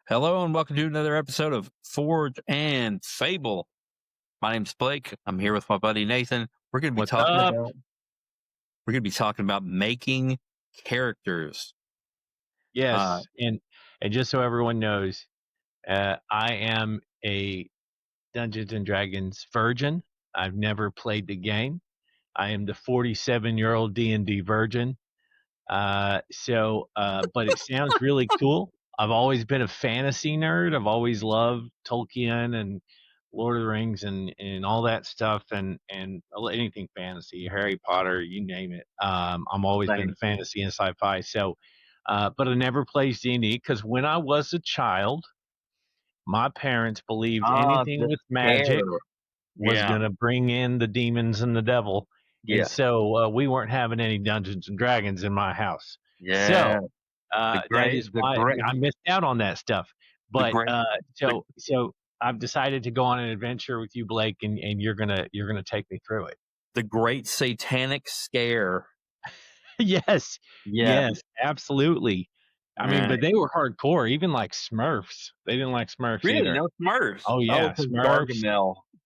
Hello and welcome to another episode of Forge and Fable. My name's Blake. I'm here with my buddy Nathan. What's up? We're going to be talking about making characters. Yes, and just so everyone knows, I am a Dungeons and Dragons virgin. I've never played the game. I am the 47-year-old D&D virgin. But it sounds really cool. I've always been a fantasy nerd. I've always loved Tolkien and Lord of the Rings and all that stuff and anything fantasy, Harry Potter, you name it. I'm always been fantasy and sci-fi. So, but I never played D&D because when I was a child, my parents believed anything with magic was going to bring in the demons and the devil. Yeah. And so we weren't having any Dungeons and Dragons in my house. Yeah. So that is why I missed out on that stuff. But so I've decided to go on an adventure with you, Blake, and you're gonna take me through it. The Great Satanic Scare. Yes, absolutely. I mean, but they were hardcore. Even like Smurfs, they didn't like Smurfs really? either. No Smurfs. Oh yeah, Smurfs.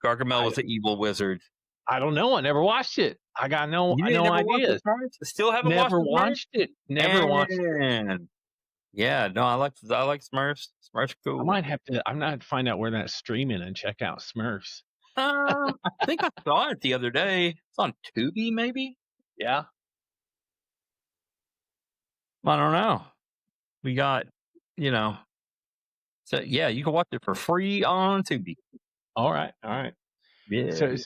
Gargamel was the evil wizard. I don't know. I never watched it. I got no ideas. Still haven't never watched it. Never watched it. Yeah, no, I like Smurfs. Smurfs are cool. I might have to find out where that's streaming and check out Smurfs. I think I saw it the other day. It's on Tubi, maybe. Yeah. I don't know. We got, so yeah, you can watch it for free on Tubi. All right. Yeah.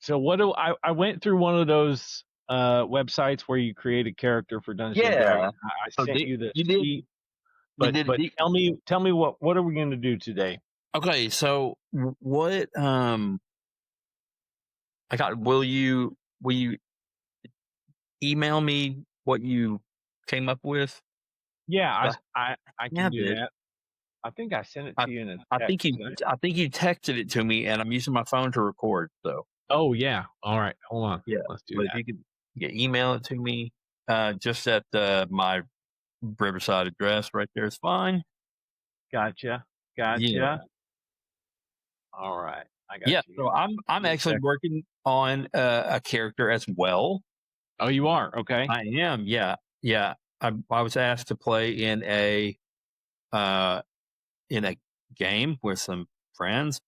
So what do I went through one of those websites where you create a character for Dungeons and Dragons. I sent you the sheet. But tell me what are we going to do today? Okay, so what will you email me what you came up with? Yeah, I can do that. I think I sent it to you in a text. I think you texted it to me, and I'm using my phone to record. So. Oh yeah. All right. Hold on. Yeah. Let's do that. If you could email it to me, just at my Riverside address right there is fine. Gotcha. Yeah. All right. I got you. So I'm actually working on a character as well. Oh, you are? Okay. I am. Yeah. I was asked to play in a game with some friends,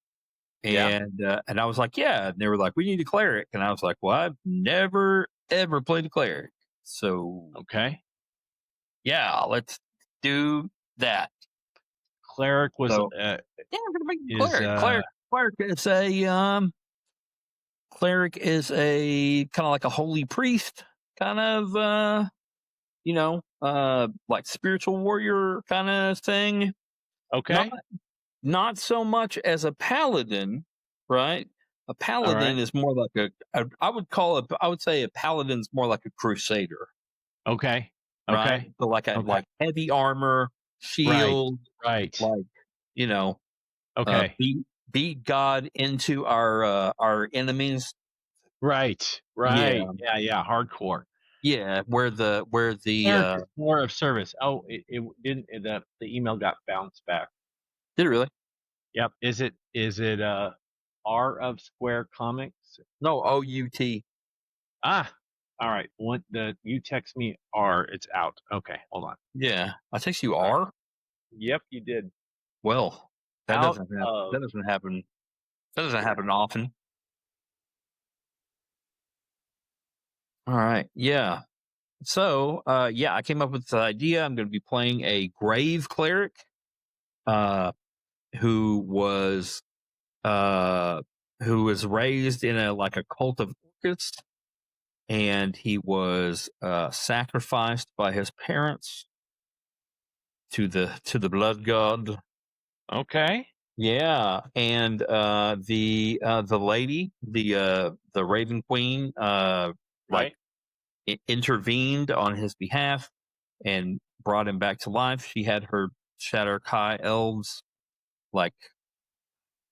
and I was like, yeah. And they were like, we need a cleric, and I was like, well, I've never ever played a cleric, so okay. Yeah, let's do that. Cleric was we're gonna make cleric. Cleric is a kind of like a holy priest, kind of like spiritual warrior kind of thing. Okay. Not so much as a paladin, right? A paladin is more like I would say a paladin's more like a crusader. Okay. Right? So like like heavy armor, shield, right. Like, beat God into our enemies. Right. Yeah. Hardcore. Yeah, where the more of service. Oh, it didn't. The email got bounced back. Did it really? Yep. Is it R of Square Comics? No, OUT. All right. You text me R, it's out. Okay, hold on. Yeah, I text you R. Yep, you did. Well, that doesn't happen. That doesn't happen often. All right. Yeah. So, I came up with the idea. I'm going to be playing a grave cleric, who was raised in a cult of orcus. And he was sacrificed by his parents to the blood god. Okay. Yeah, and the lady, the Raven Queen, intervened on his behalf and brought him back to life. She had her Shadowkai elves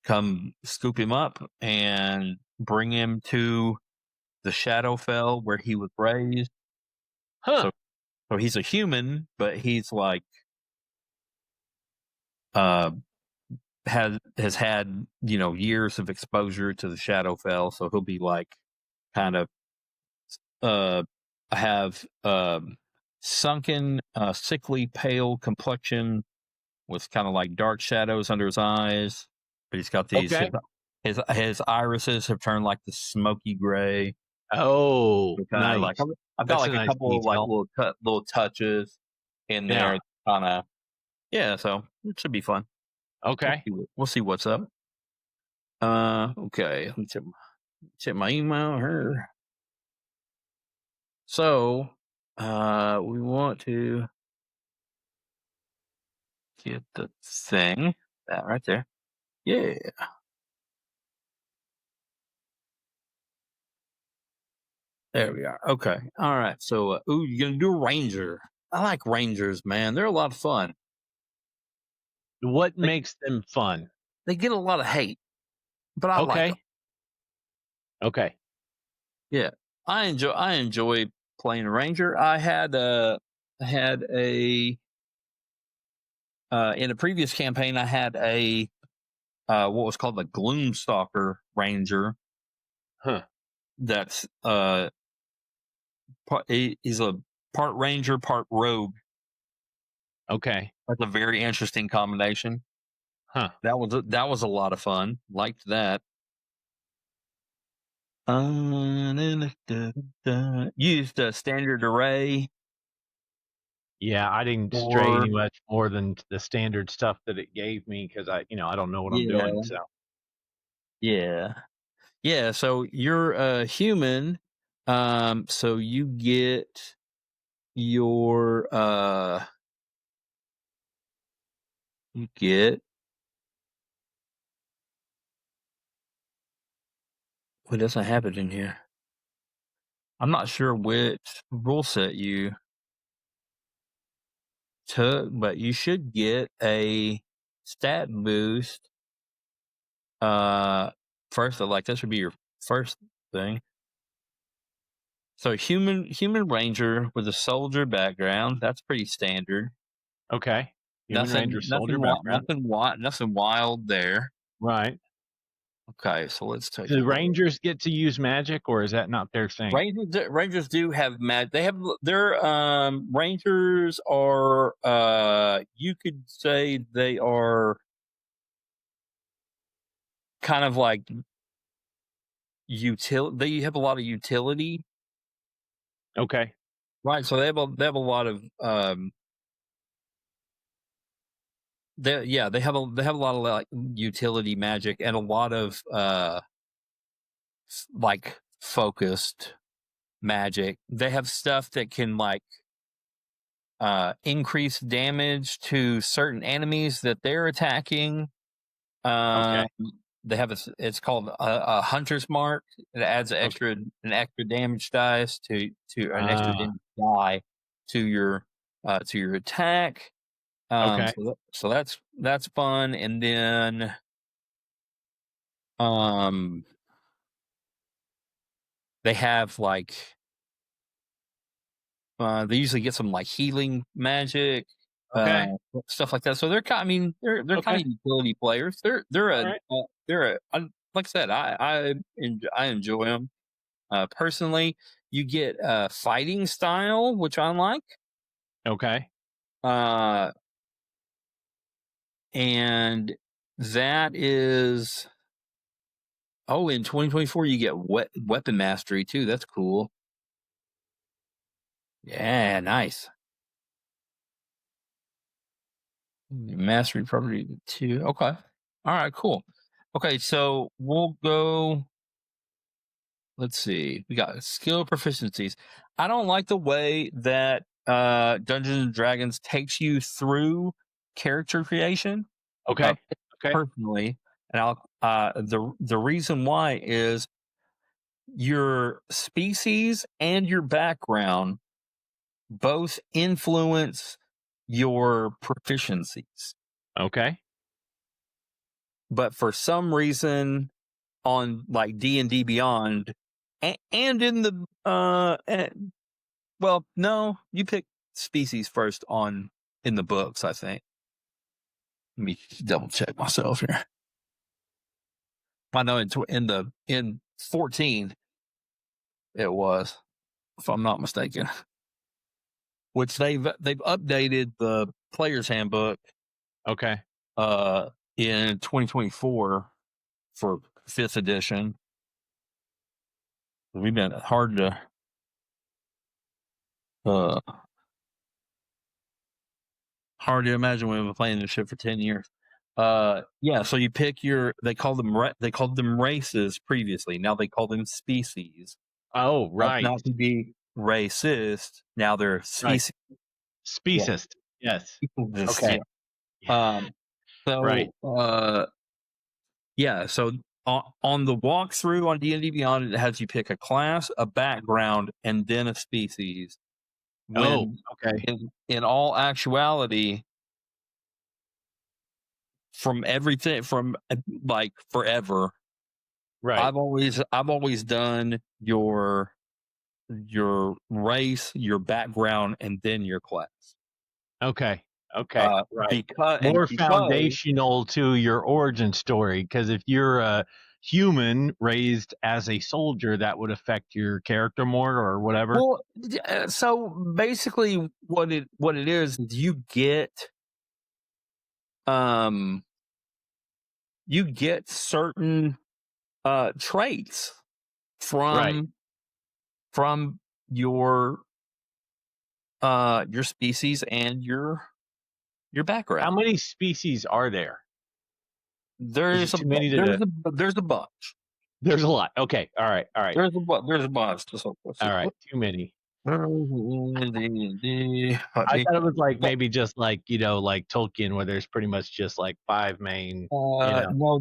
come scoop him up and bring him to the Shadowfell where he was raised. Huh. So he's a human, but he's uh, has had years of exposure to the Shadowfell, so he'll be like kind of have sunken, sickly, pale complexion with kind of like dark shadows under his eyes. But he's got these Okay. his irises have turned like the smoky gray. Oh, Kind of like nice. I've got That's like a a nice couple of like detail. little touches in Yeah. there, kind of. Yeah, so it should be fun. Okay. We'll see what's up. Okay. Let me check my email here. So, we want to get the thing that right there. Yeah. There we are. Okay. All right. So, ooh, you're gonna do a ranger. I like rangers, man. They're a lot of fun. What They makes them fun? they get a lot of hate, but I like them. Okay. Okay. Yeah, I enjoy playing a ranger. I had a in a previous campaign. I had a what was called the Gloomstalker Ranger. Huh. That's he's a part ranger, part rogue. Okay. That's a very interesting combination. Huh. That was a lot of fun. Liked that. Used a standard array Yeah, I didn't stray or any much more than the standard stuff that it gave me because I don't know what I'm doing. yeah, So yeah, yeah. So you're a human. So you get your you get what doesn't have it in here. I'm not sure which rule set you took, but you should get a stat boost. Uh, first, like this would be your first thing. So human ranger with a soldier background. That's pretty standard. okay, human ranger soldier background. Nothing wild there. Right. Okay, so let's take a Do look. rangers get to use magic, or is that not their thing? Rangers do have They have their rangers are you could say they are kind of like they have a lot of utility, Okay. right? So they have a lot of they have a lot of like utility magic and a lot of like focused magic. They have stuff that can like increase damage to certain enemies that they're attacking. Okay. Um, they have it's called a hunter's mark. It adds Okay. an extra damage dice to an extra Ah. damage die to your attack. Okay. So that's fun. And then um they have like they usually get some like healing magic, uh, Okay. stuff like that. So they're kind. I mean, they're kind Okay. of utility players. All right. Like I said, I enjoy them personally. You get fighting style, which I like, Okay. uh, and that is in 2024 you get weapon mastery too. That's cool. Yeah, nice. Mastery property 2. Okay. All right, cool. Okay, so we'll go. Let's see. We got skill proficiencies. I don't like the way that Dungeons and Dragons takes you through character creation. Uh, Okay. Okay. Personally, and I'll the reason why is your species and your background both influence your proficiencies. Okay. But for some reason on like D&D Beyond and in the well, no, you pick species first on in the books, I think. Let me double check myself here. I know in 14 it was, if I'm not mistaken. Which they've updated the player's handbook Okay. in 2024 for 5th edition. We've been hard to uh hard to imagine we've been playing this shit for 10 years. Yeah, so you pick they called them races previously. Now they call them species. Oh, That's right. not to be racist. Now they're Right. species. Yeah. Speciest. Yes. Just, Okay. yeah. Um, Right. so yeah, so on the walkthrough on D&D Beyond, it has you pick a class, a background, and then a species. Oh, When okay. in all actuality, from everything from like forever, Right. I've always done your race, your background, and then your class. Okay. Okay. Right. And More foundational to your origin story, because if you're a human raised as a soldier, that would affect your character more or whatever. well, so basically, what it is um you get certain traits Right. from your species and your How background. many species are there? Is it There's a too many to? there's a bunch. There's a lot. Okay. All right. All right. There's a bunch. So let's All see. right. Too many. Let I me- thought it was like maybe just like, like Tolkien, where there's pretty much just like five main, No,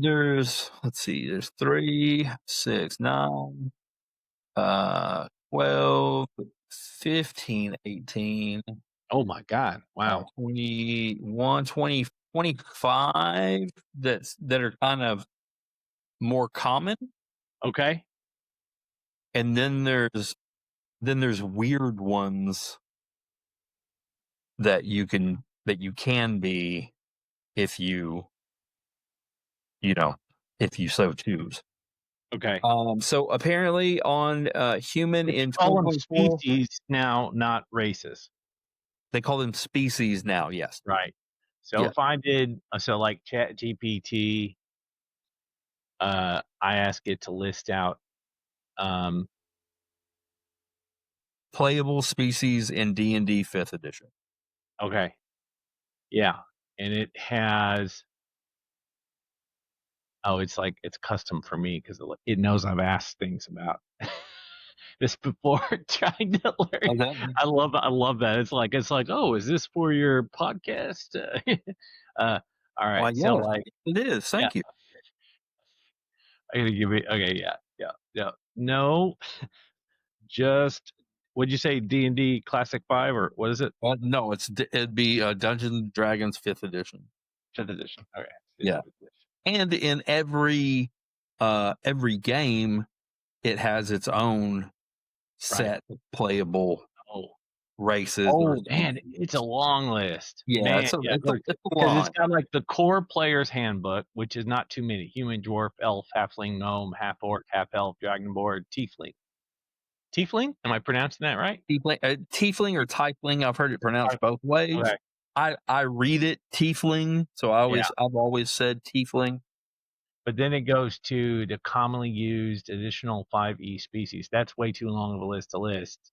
let's see, there's 3, 6, 9, 12, 15, 18, Oh my God. Wow. 21, 20, 25 that are kind of more common. Okay. And then there's weird ones that you can be if you know, if you so choose. Okay. So apparently on human But you in call them 2024, species now, not races. they call them species now. Yes. Right. So Yeah. if I did, so like Chat GPT, I ask it to list out, um, Playable species in D&D 5th edition. okay. Yeah. And it has, oh, it's like, it's custom for me because it knows I've asked things about this before trying to learn. Okay. I love that. It's like, oh, is this for your podcast? All right. Well, So yeah, like, it is. yeah, Thank you. I gotta give it, okay. Yeah. Yeah. Yeah. No, just, what'd you say? D&D Classic 5 or what is it? No, it'd be Dungeons and Dragons 5th edition. Fifth edition. Okay. Yeah. Fifth edition. And in every game, it has its own Right. set of playable Oh, races or oh man, species. it's a long list. Yeah, Man, yeah, it's a because it's lot. got like the core player's handbook, which is not too many: human, dwarf, elf, halfling, gnome, half orc, half elf, dragonborn, tiefling. Tiefling? Am I pronouncing that right? Tiefling or tiefling, I've heard it pronounced both ways. Okay. I read it tiefling, so Yeah. I've always said tiefling. But then it goes to the commonly used additional 5e species. That's way too long of a list to list.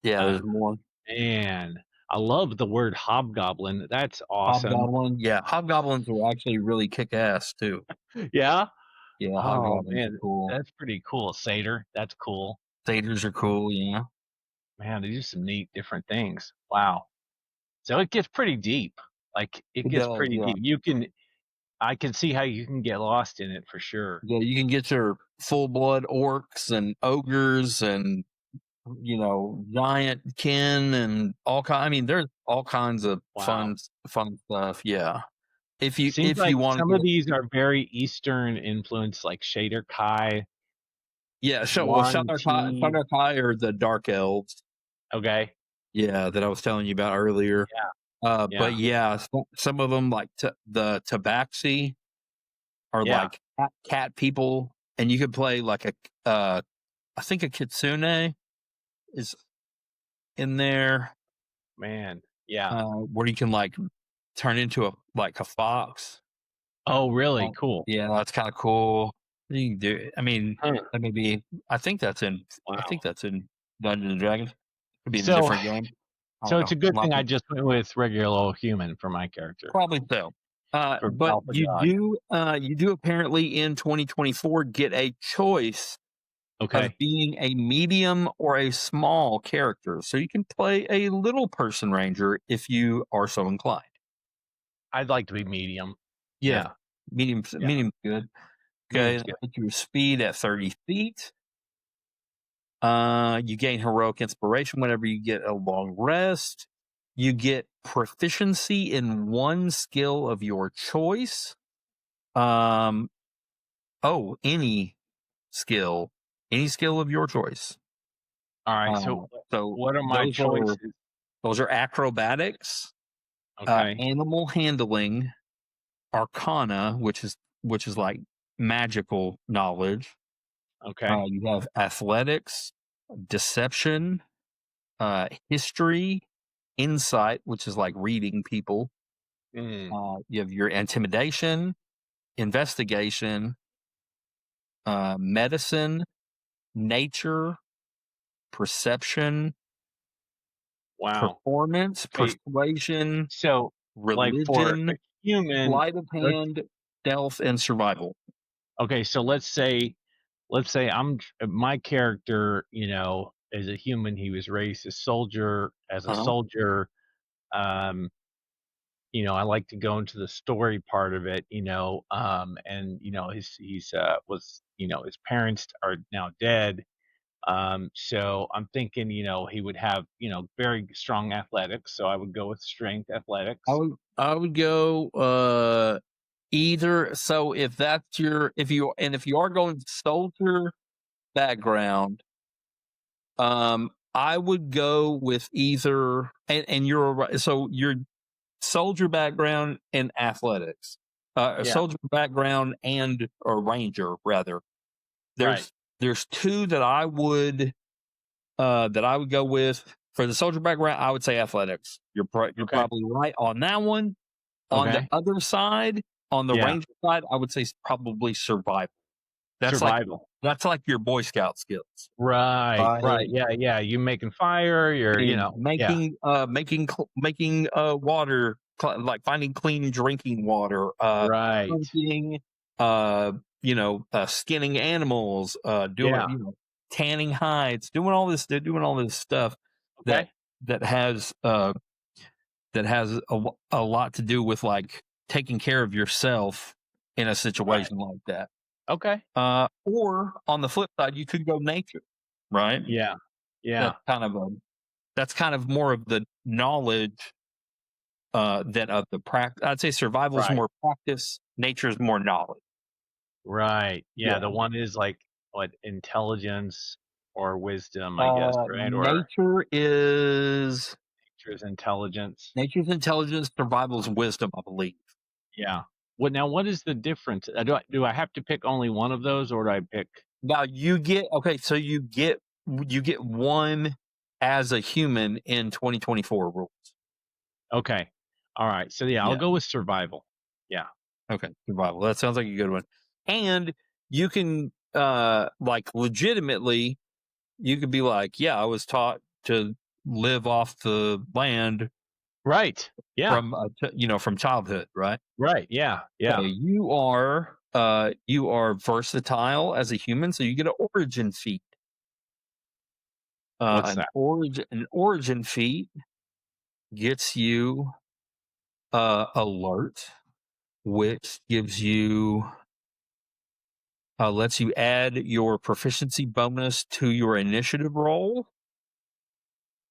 Yeah, Uh, there's more. Man, I love the word hobgoblin. That's awesome. Hobgoblin, yeah, hobgoblins are actually really kick ass too. Yeah. Yeah, Oh hobgoblins are man, cool. that's pretty cool. Satyr, that's cool. Satyrs are cool, yeah. Man, they do some neat different things. Wow. So it gets pretty deep. Like it It gets does, pretty yeah. deep. I can see how you can get lost in it for sure. Yeah, you can get your full blood orcs and ogres and giant kin and all kind. I mean, there's all kinds of Wow. fun stuff. Yeah, Seems if like you want to some of get, these are very Eastern influence, like Shader Kai, yeah. So well, Yuan Ti. Shadar Kai are the dark elves. Okay. Yeah, that I was telling you about earlier. Yeah. But yeah, some of them like the tabaxi are Yeah. like cat people, and you could play like I think a kitsune is in there, Man. Yeah. where you can like turn into a fox. Oh, really? Oh, Cool. yeah, that's kinda cool. You can do I mean, Huh. that may be I Wow. think that's in Dungeons& and Dragons. Could be in a So different game. I so don't it's know. a good I'm not thing I sure. just went with regular old human for my character Probably so. for But Alpha God. you do apparently in 2024 get a choice of Okay. being a medium or a small character. So you can play a little person ranger if you are so inclined. I'd like to be medium. Yeah. Yeah. Yeah. Medium's good. Okay, Medium's that good. puts your speed at 30 feet. You gain heroic inspiration whenever you get a long rest. You get proficiency in one skill of your choice. Um, any skill, any skill of your choice. All right. Uh, so what are my choices? those are acrobatics, Okay. animal handling, arcana, which is like magical knowledge. Okay. You have athletics, deception, history, insight, which is like reading people. Mm. You have your intimidation, investigation, medicine, nature, perception, Wow. performance, Wait. persuasion, So, like for a religion, human, sleight of let's hand, stealth, and survival. okay, so let's say my character, as a human, he was raised as a Uh-huh. soldier. Um, I like to go into the story part of it, and his parents are now dead. So I'm thinking, he would have, very strong athletics. So I would go with strength athletics. I would go either. So if you are going soldier background, I would go with either, and you're right. So your soldier background and athletics, a Yeah. soldier background and a ranger rather. Right. There's two that I would go with for the soldier background. I would say athletics. You're Okay. probably right on that one. On the Okay. other side, on the Yeah. ranger side, I would say probably survival. That's like Survival. that's like your Boy Scout skills. Right. Right. Right. Yeah. Yeah. You making fire. You're, And yeah. making water, like finding clean drinking water, Right. hunting, skinning animals, doing, Yeah. tanning hides, doing all this. They're doing all this stuff that Okay. that has uh that has a lot to do with like taking care of yourself in a Right. situation like that. Okay. Or on the flip side, you could go nature, right? Yeah. That's Yeah. kind of a that's kind of more of the knowledge, than of the practice. I'd say survival is Right. more practice, nature is more knowledge. Right. Yeah. Yeah. The one is like what intelligence or wisdom, I guess, right? Or nature's intelligence. Nature's intelligence, survival's wisdom, I believe. Yeah. What is the difference? Do I have to pick only one of those, or do I pick? Now you get okay, so you get one as a human in 2024 rules. Okay. All right. So yeah, I'll Yeah. go with survival. Yeah. Okay. Survival. That sounds like a good one. And you can like legitimately you could be like, yeah, I was taught to live off the land Right. Yeah. from from childhood, right? Right. Yeah. Yeah. Okay, you are versatile as a human, so you get an origin feat. What's that? An origin feat gets you alert, which gives you lets you add your proficiency bonus to your initiative roll.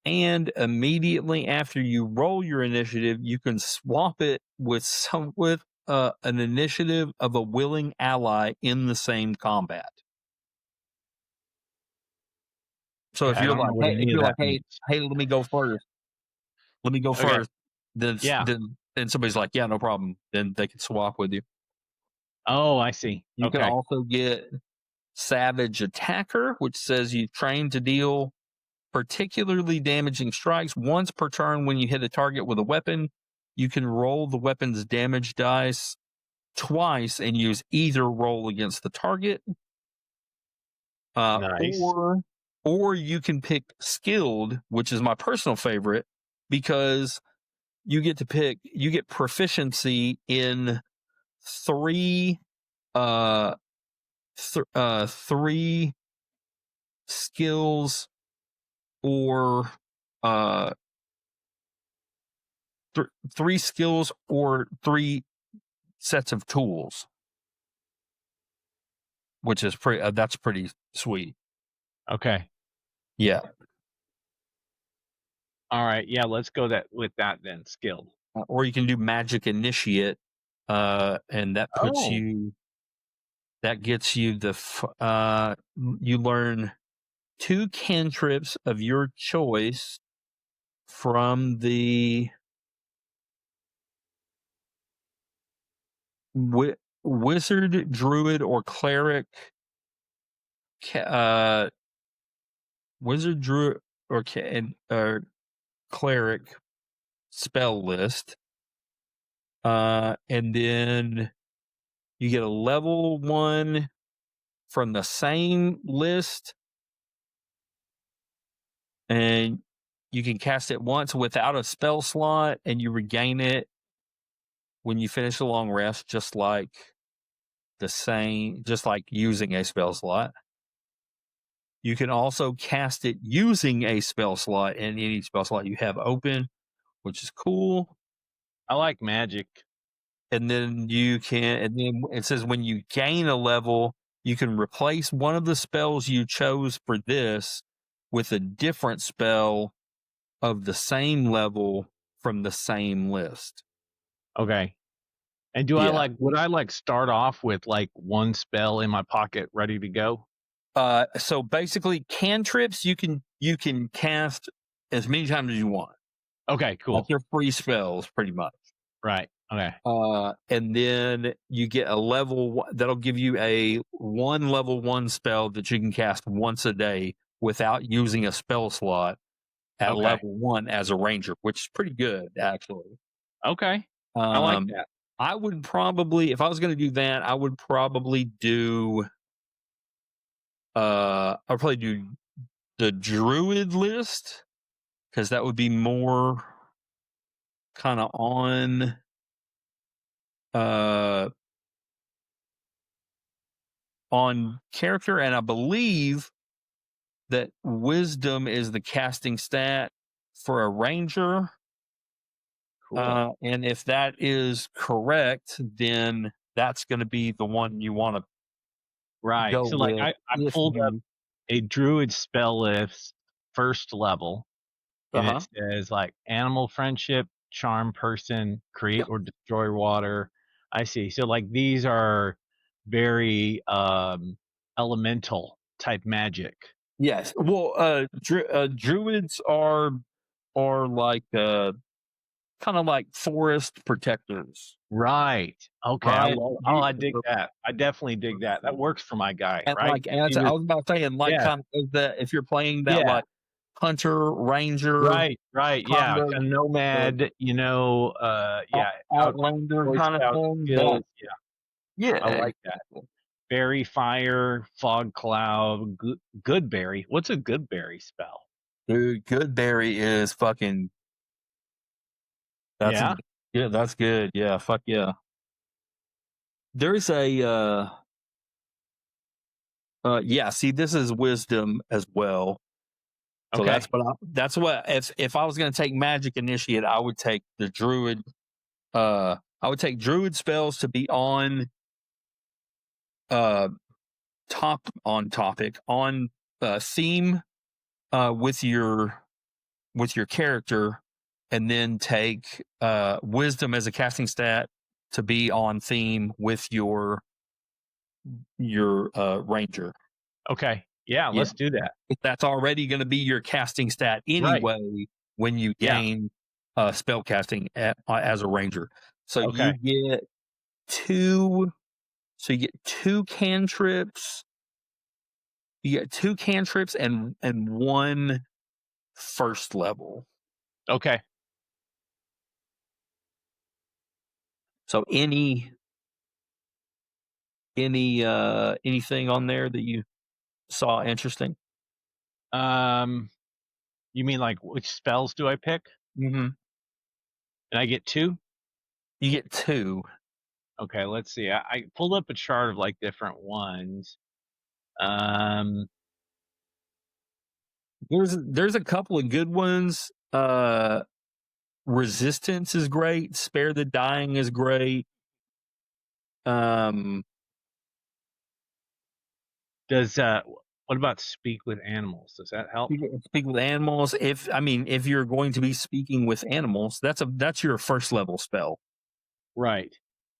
And immediately after you roll your initiative, you can swap it with an initiative of a willing ally in the same combat. So Okay. I don't know what if any of you're like, that means. hey, let me go first. Let me go Okay. first. Yeah. then somebody's like, yeah, no problem. Then they can swap with you. Oh, I see. You can Okay. also get Savage Attacker, which says you train to deal particularly damaging strikes once per turn. When you hit a target with a weapon, you can roll the weapon's damage dice twice and use either roll against the target. Nice. Or you can pick Skilled, which is my personal favorite, because you get proficiency in three three skills, or uh three skills or three sets of tools, which is that's pretty sweet. Okay. Yeah. All right. Yeah, let's go with that then. Skilled. Or you can do Magic Initiate, and that puts Oh. that gets you you learn 2 cantrips of your choice from the wizard, druid, or cleric. Wizard, druid, or cleric spell list. And then you get a level 1 from the same list, and you can cast it once without a spell slot, and you regain it when you finish a long rest, just like using a spell slot. You can also cast it using a spell slot in any spell slot you have open, which is cool. I like magic. And then it says when you gain a level, you can replace one of the spells you chose for this with a different spell of the same level from the same list. Okay. And would I start off with like one spell in my pocket ready to go? So basically cantrips you can cast as many times as you want. Okay, cool. Like your free spells pretty much. Right. Okay. And then you get a level that'll give you a level 1 spell that you can cast once a day without using a spell slot at level 1 as a ranger, which is pretty good actually. Okay. I like that. I would probably, if I was going to do that, I would probably do I'll probably do the druid list, because that would be more kind of on character, and I believe that wisdom is the casting stat for a ranger. Cool. And if that is correct, then that's going to be the one you want to Right. go So like with. I pulled up a druid spell list first level, and it says like animal friendship, charm person, create or destroy water. I see. So like these are very elemental type magic. Yes. Well, druids are like kind of like forest protectors. Right. Okay. Right. I dig that. I definitely dig that. That works for my guy, And right? like, and I was about saying, like, Yeah. kind of that if you're playing that, Yeah. like hunter, ranger, Right. Yeah. kind A nomad, yeah. outlander Boy kind of Scout thing. skills. Yeah. Yeah. I like that. Berry fire, fog cloud, goodberry. What's a goodberry spell? Dude, Goodberry is fucking. Yeah. Yeah, that's good. Yeah, fuck yeah. There's a yeah. See, this is wisdom as well. So Okay. that's what if I was going to take magic initiate, I would take the druid. I would take druid spells to be on uh topic on theme with your character, and then take wisdom as a casting stat to be on theme with your ranger. Okay. Yeah, let's do that. That's already going to be your casting stat Right. anyway when you gain spell casting as a ranger. So Okay. you get two. So you get two cantrips. You get two cantrips and one first level. Okay. So anything on there that you saw interesting? You mean like which spells do I pick? Mm-hmm. And I get two? You get two. Okay, let's see. I pulled up a chart of like different ones. Um, There's a couple of good ones. Resistance is great. Spare the dying is great. Um, does what about speak with animals? Does that help? you can speak with animals. If you're going to be speaking with animals, that's your first level spell. Right.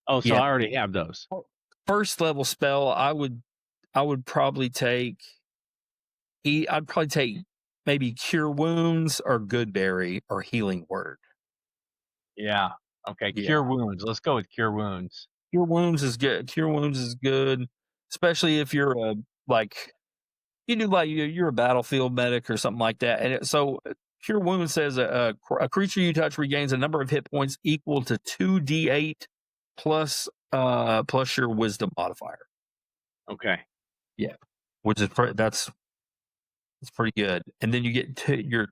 Oh, so Yeah, I already have those. first level spell. I would probably take. I'd probably take maybe cure wounds or goodberry or healing word. Yeah. Okay. Yeah, Cure wounds. Let's go with cure wounds. cure wounds is good. Cure wounds is good, especially if you're like you do like you're a battlefield medic or something like that. And cure wounds says a creature you touch regains a number of hit points equal to 2d8 plus your wisdom modifier. Okay. Yeah, which is that's pretty good. And then you get your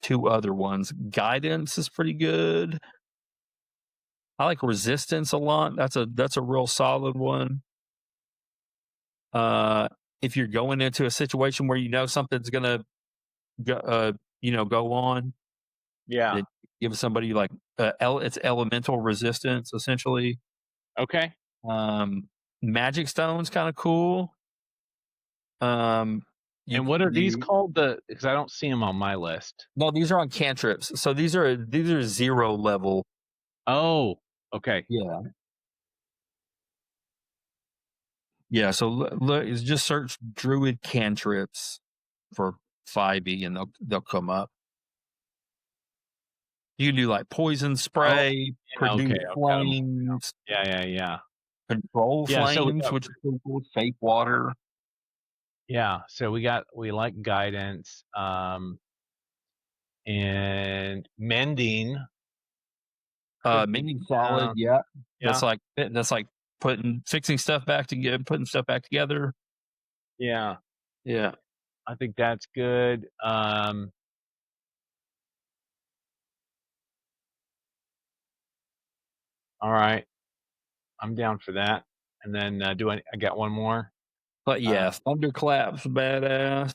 two other ones. Guidance is pretty good. I like resistance a lot. That's a real solid one. Uh, if you're going into a situation where you know something's gonna go on, Yeah. then give somebody like it's elemental resistance essentially. Okay. Um, Magic stone's kind of cool. Um, And what are these you called? Because I don't see them on my list. no, these are on cantrips. So these are 0 level. Oh, okay. Yeah, yeah. So look, just search druid cantrips for 5e and they'll come up. You can do like poison Oh, spray, yeah. Okay. produce I've got them. flames, Yeah. Yeah. Yeah. control Yeah. So we flames, got which is pretty cool. Fake water, yeah. So we like guidance. And mending could be mini solid. Yeah, yeah, that's like fixing stuff back together, putting stuff back together. yeah. Yeah, I think that's good. All right, I'm down for that. And then I got one more? but Uh, yeah, thunderclap's badass.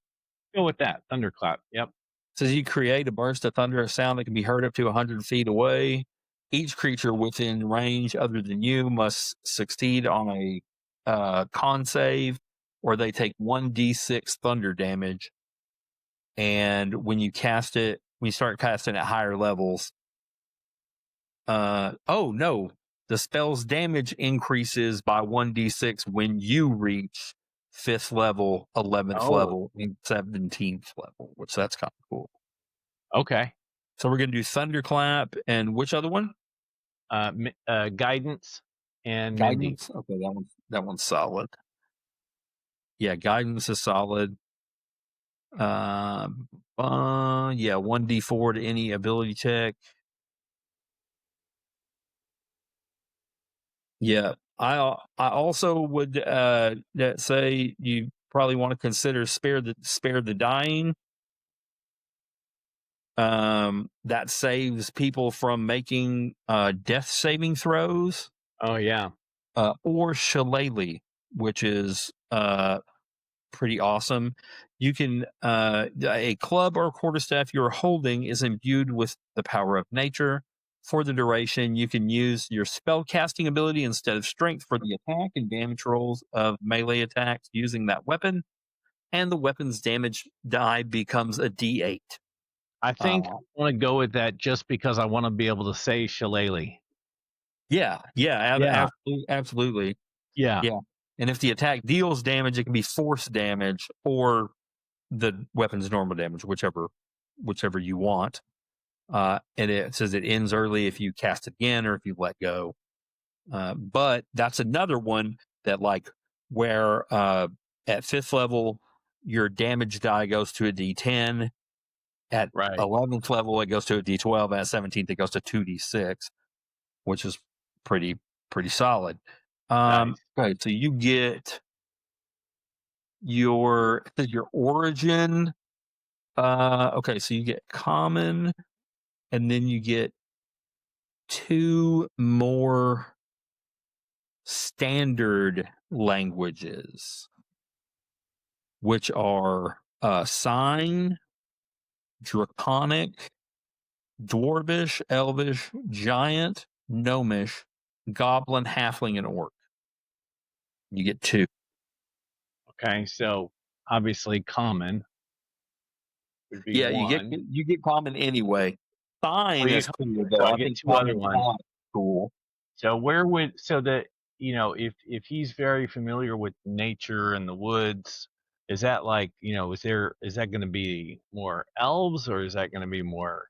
go with that thunderclap. Yep. Says you create a burst of thunder, a sound that can be heard up to 100 feet away. Each creature within range other than you must succeed on a con save, or they take 1d6 thunder damage. And when you start casting at higher levels, oh no, the spell's damage increases by 1d6 when you reach 5th level, 11th Oh, level, and 17th level, which that's kind of cool. okay. So we're going to do Thunderclap and which other one? Guidance and mending. Guidance. Okay, that one's solid. Yeah, guidance is solid. Yeah, 1d4 to any ability check. Yeah, I also would say you probably want to consider spare the dying. That saves people from making death saving throws. Oh yeah. Or shillelagh, which is pretty awesome. You can a club or quarterstaff you're holding is imbued with the power of nature. For the duration, you can use your spell casting ability instead of strength for the attack and damage rolls of melee attacks using that weapon, and the weapon's damage die becomes a D8. I Uh, think I want to go with that just because I want to be able to say shillelagh. yeah, Yeah. absolutely. Yeah. Yeah. And if the attack deals damage, it can be force damage or the weapon's normal damage, whichever you want. And it says it ends early if you cast it again or if you let go. But that's another one that like where at 5th level your damage die goes to a D10. At Right. 11th level it goes to a D12. At 17th it goes to 2D6, which is pretty solid. Nice. Okay, so you get your origin. Okay, so you get common, and then you get 2 more standard languages, which are Sign, Draconic, Dwarvish, Elvish, Giant, Gnomish, Goblin, Halfling, and Orc. You get 2. Okay, so obviously common would be Yeah, one. you get common anyway. Sign Well, you is get cool so though. I I get think two Sign other is ones. cool. So where would so that if he's very familiar with nature and the woods, is that like is that going to be more elves or is that going to be more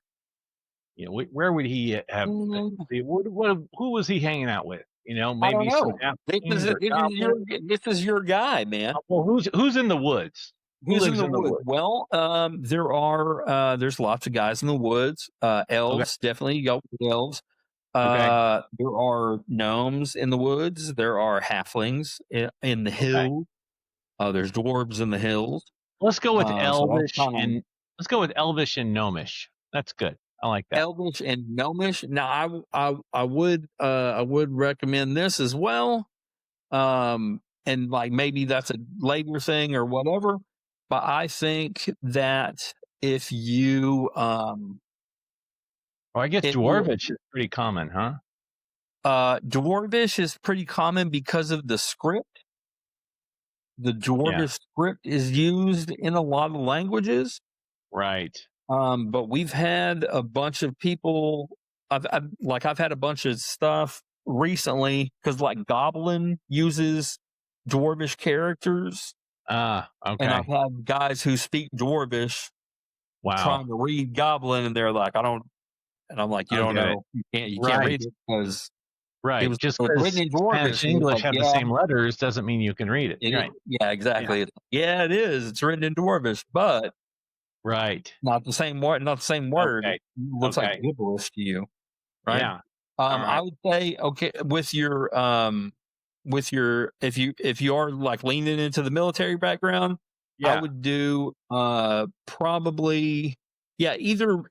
where would he have Mm, who was he hanging out with? I don't Maybe some know. halflings or goblins. This is your guy, man. Well, who's in the woods? Who Who's in lives the in the woods? woods? Well, there's lots of guys in the woods. Okay, Elves, definitely you go with elves. okay, There are gnomes in the woods. There are halflings in the okay. hills. There's dwarves in the hills. Let's go with So that's elvish kind of and let's go with elvish and gnomish. That's good. I like that. elvish and gnomish. Now, I would recommend this as well. And like maybe that's a later thing or whatever. But I think that if you Oh, I guess if you dwarvish is pretty common, huh? dwarvish is pretty common because of the script. The Yeah. dwarvish script is used in a lot of languages. Right. But we've had a bunch of people. I've had a bunch of stuff recently because like Goblin uses dwarvish characters, Ah, and I've okay. had guys who speak dwarvish Wow. trying to read Goblin, and they're like, "I don't," and I'm like, "You I don't get it. know, you can't Right. read it because Right. Just it's written because in Spanish dwarvish." and And it's English like, have the "Yeah, same letters doesn't mean you can read it. Right. yeah, Yeah. exactly. Yeah, it is. It's written in dwarvish, but Right. not the same word. Not the same word. Okay. It looks like Okay. gibberish to you." Right? Yeah. All I right. would say okay with your if you are like leaning into the military background, I Yeah. would do probably yeah, either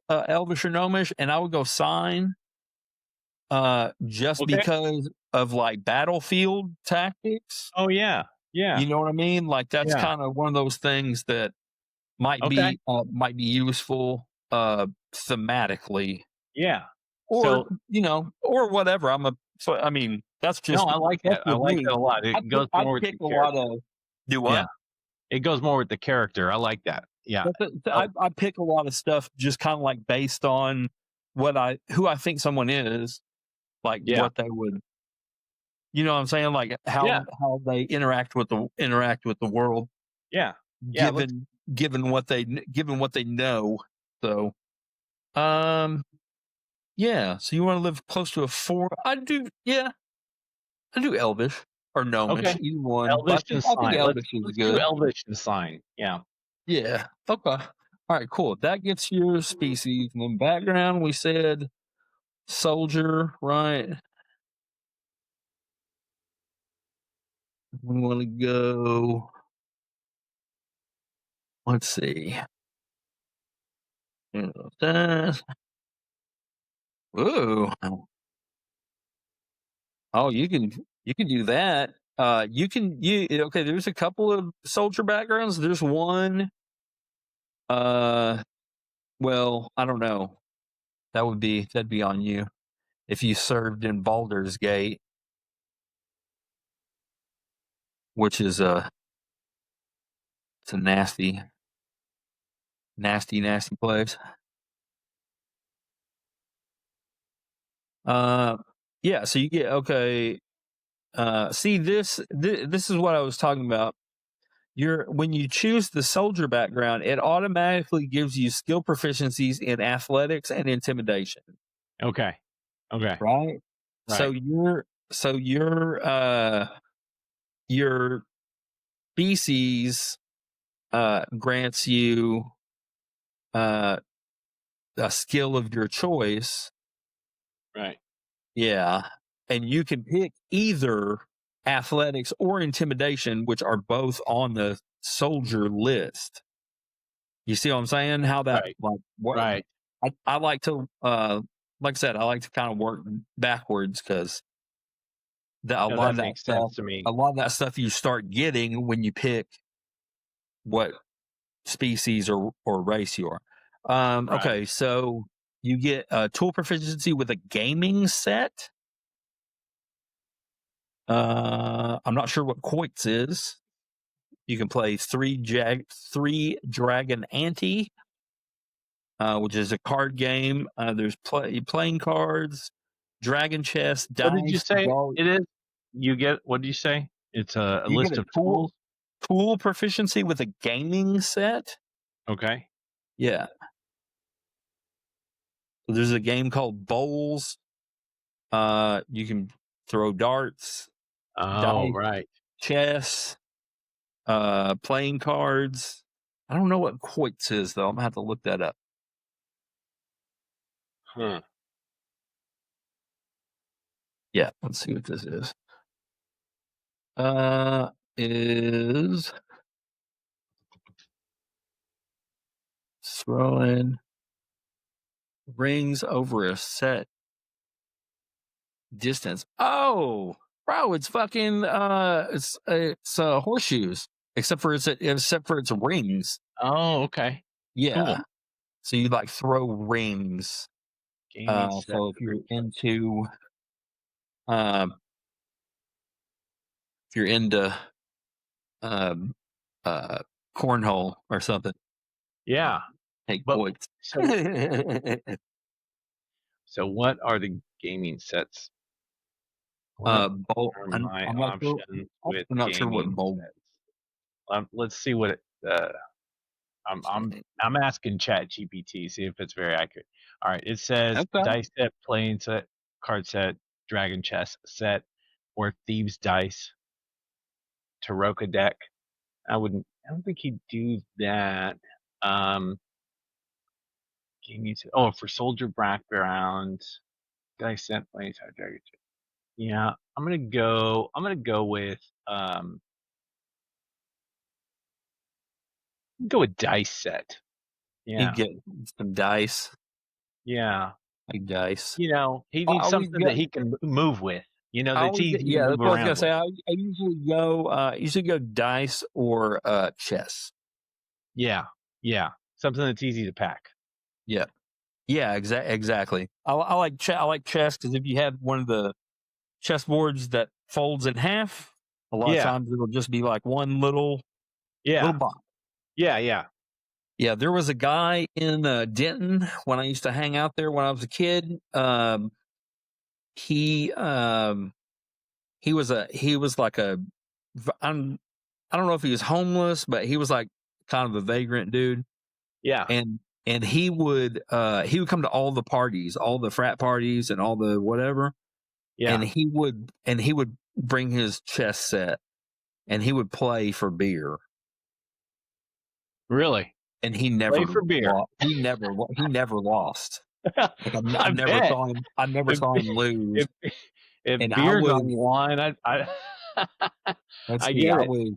Elvish or Gnomish, and I would go Sign just Okay. because of like battlefield tactics. Oh yeah. Yeah. You know what I mean? Like that's Yeah. kind of one of those things that Okay. might be useful thematically Yeah. or So or whatever. I mean, no, I like that's that. I with like me. that a lot. It goes I more with pick the a lot character. of do Yeah. what? It goes more with the character. I like that. Yeah. Oh, I pick a lot of stuff just kind of like based on who I think someone is, like yeah. what they would, you know what I'm saying, like Yeah. how they interact with the world, Yeah. Yeah. Let's given given what they know. So, um, yeah. So you want to live close to a four? I do Elvish or Gnomish, okay. either one. But Elvish and I think sign. Let's Elvish is let's do good. Elvish and sign. Yeah. Yeah. Okay. All right. Cool. That gets your species. And then background, we said soldier, right? We want to go. Let's see. That. Ooh. Oh, you can do that. You okay? There's a couple of soldier backgrounds. There's one. Uh, well, I don't know. That'd be on you if you served in Baldur's Gate, which is it's a nasty place. Uh, yeah. So you get okay. See this is what I was talking about. when you choose the soldier background, it automatically gives you skill proficiencies in athletics and intimidation. Okay. Okay. Right. So Right. your species grants you a skill of your choice. Right. Yeah. And you can pick either athletics or intimidation, which are both on the soldier list. You see what I'm saying? How that, Right. like, what Right. I like to, like I said, I like to kind of work backwards because a No, lot that of that makes stuff, sense to me. a lot of that stuff you start getting when you pick what species or race you are. Right. Okay, so you get a tool proficiency with a gaming set. I'm not sure what Quoits is. You can play three Dragon Ante, which is a card game. There's playing cards, dragon chess, What did you dice, say dog. it is? You get what did you say? It's a You get list a of tools? tool proficiency with a gaming set. Okay. Yeah. So there's a game called Bowls. You can throw darts, Oh, dice, right. chess, playing cards. I don't know what quoits is though. I'm gonna have to look that up. Huh. Yeah, let's see what this is. Is throwing rings over a set distance. Oh, bro, it's fucking it's horseshoes, except for its rings. Oh, okay. Cool. Yeah. So you like throw rings. Gaming set So if for um you're into um uh cornhole or something, Yeah. take But points. so so what are the gaming sets? What Bowl. are my I'm not sure. options I'm with not sure what gaming bowl. sets? Let's see what it I'm asking Chat GPT, see if it's very accurate. All right, it says Okay. dice set, playing set, card set, dragon chess set, or thieves dice, Taroka deck. I don't think he'd do that. Um for soldier background, dice set, playing set, dragon chess. Yeah, I'm gonna go with go with dice set. You Yeah. get some dice, Yeah. like dice. He I needs always something go. that he can move with, I that's always easy to yeah. That's move what I was gonna around say. with. I usually go dice or chess. Yeah. Yeah. Something that's easy to pack. Yeah. Yeah. Exactly. I like I like chess because if you have one of the chessboards that folds in half, a lot of Yeah. times it'll just be like one little Yeah. box. Yeah. Yeah. Yeah, there was a guy in Denton when I used to hang out there when I was a kid. He he was like I don't know if he was homeless, but he was like kind of a vagrant dude, Yeah. and he would come to all the parties, all the frat parties, and all the whatever, Yeah. and he would bring his chess set, and he would play for beer, Really? and he Play never for beer. lost. He never lost. Like I I never bet. saw him. I never If saw him lose. if if And I beer's was on the line, I let's I see, get I it. was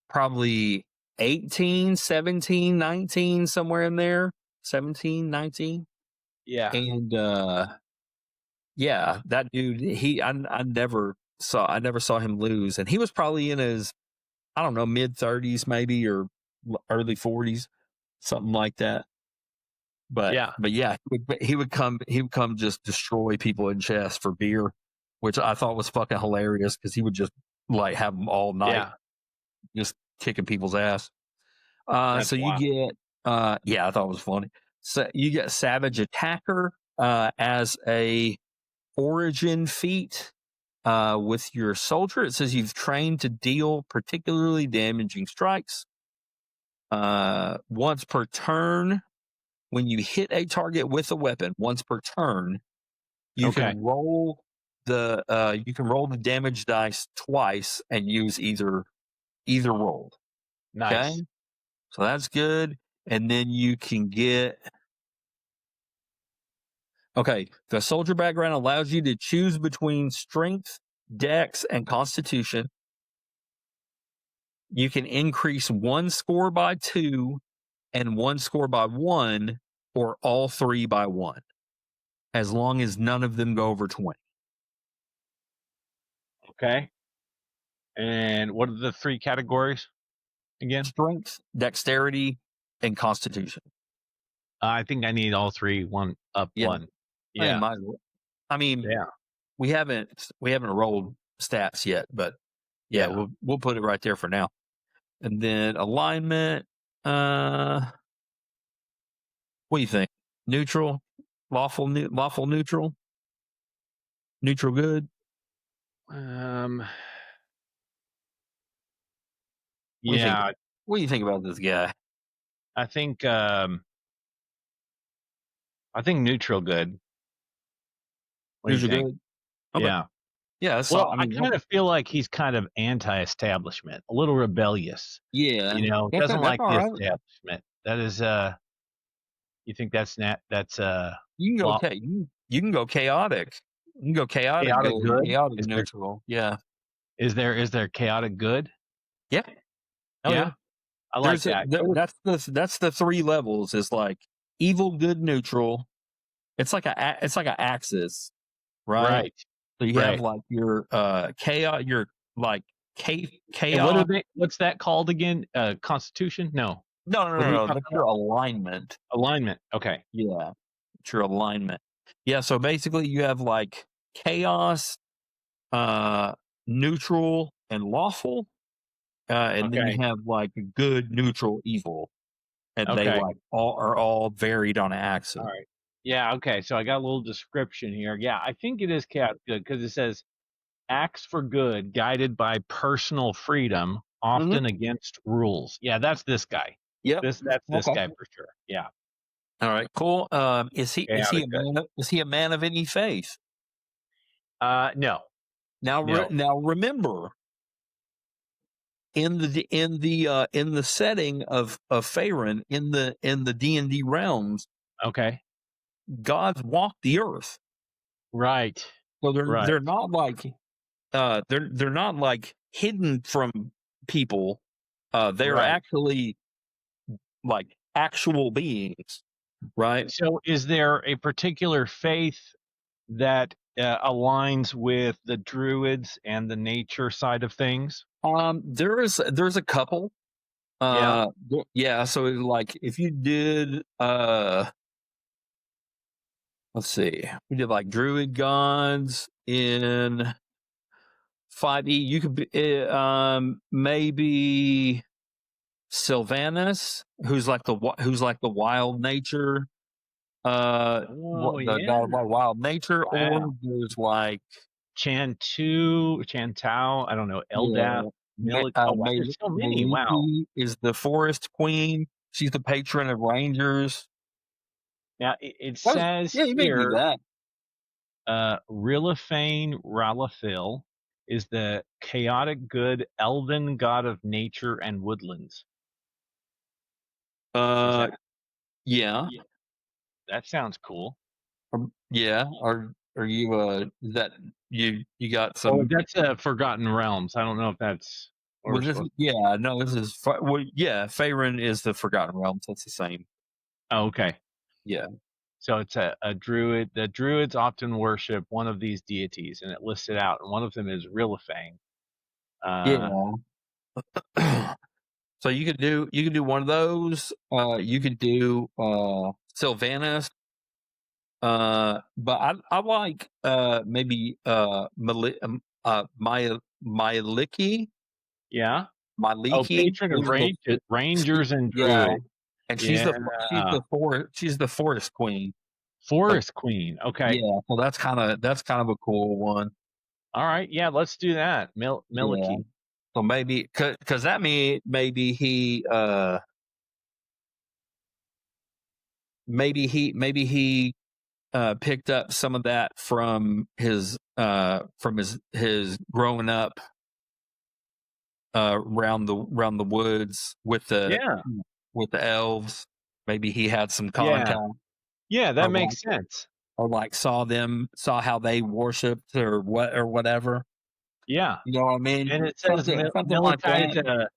probably 18, 17, 19, somewhere in there. 17, 19. Yeah. And yeah, that dude, I never saw him lose. And he was probably in his, I don't know, mid 30s maybe or early 40s, something like that. Yeah. But yeah, he would come just destroy people in chess for beer, which I thought was fucking hilarious because he would just like have them all night Yeah. just kicking people's ass. That's So you wild. get yeah, I thought it was funny. So you get Savage Attacker as a origin feat. with your soldier. It says you've trained to deal particularly damaging strikes once per turn. When you hit a target with a weapon once per turn, you can roll the damage dice twice and use either roll. Nice. Okay, so that's good. And then you can get. Okay, the soldier background allows you to choose between strength, dex, and constitution. You can increase one score by 2 and one score by 1, or all 3 by 1, as long as none of them go over 20. Okay. And what are the 3 categories again? Strength, dexterity, and constitution. I think I need all 3, one up, one. Yeah. I mean, yeah. We haven't rolled stats yet, but yeah, we'll put it right there for now. And then alignment. What do you think? Neutral, lawful, neutral, neutral, good. Yeah. What do you think about this guy? I think neutral good. What do you think? Good. Okay. Yeah. Yeah. Well, I kind of feel like he's kind of anti-establishment, a little rebellious. Yeah. You know, doesn't like the establishment. That is, you think that's you can go you can go chaotic. You can go chaotic. Chaotic good. Chaotic neutral. Yeah. Is there chaotic good? Yeah. Oh, yeah. I like that. That's the 3 levels. Is like evil, good, neutral. It's like a axis, right? Right. So you have like your chaos, your like chaos. And what's that called again? Constitution? No. No. That's your alignment. Alignment. Okay. Yeah. It's your alignment. Yeah. So basically, you have like chaos, neutral, and lawful, and then you have like good, neutral, evil, and they like are all varied on an axis. All right. Yeah. Okay. So I got a little description here. Yeah, I think it is chaotic good because it says acts for good, guided by personal freedom, often against rules. Yeah, that's this guy. Yeah, that's this guy for sure. Yeah. All right. Cool. Is he a man of any faith? No. Now remember, in the setting of Faerun in the D&D realms, gods walk the earth, right? So they're not like they're not like hidden from people. They're actually like actual beings, right? So, is there a particular faith that aligns with the druids and the nature side of things? There's a couple. Yeah. So like if you did let's see, we did like druid gods in 5e. You could be maybe Sylvanus, who's like the wild nature. The god of wild nature, or there's like Chantao, I don't know, Eldath, Mielikki. There's so many. Wow. Is the Forest Queen. She's the patron of rangers. Now it says here, Rilifane Ralafil is the chaotic good elven god of nature and woodlands. Yeah. That sounds cool. Yeah. Are you that you got some? Oh, that's Forgotten Realms. I don't know if that's. This is Faerun is the Forgotten Realms. That's the same. Oh, okay. Yeah. So it's a druid. The druids often worship one of these deities, and it lists it out. And one of them is Rilifane. So you could do one of those. You could do Sylvanus. But I like maybe Mielikki. Yeah. Mielikki. Patron of rangers and druids. And she's the Forest Queen. Forest Queen. Okay. Yeah. Well, that's kind of a cool one. All right, yeah, let's do that. Yeah. Mielikki. So maybe because that maybe he picked up some of that from his growing up around the woods Yeah, with the elves. Maybe he had some yeah, contact yeah. or That like makes sense. saw how they worshipped or whatever. Yeah, You know what I mean? and it says Something like Milikai is that.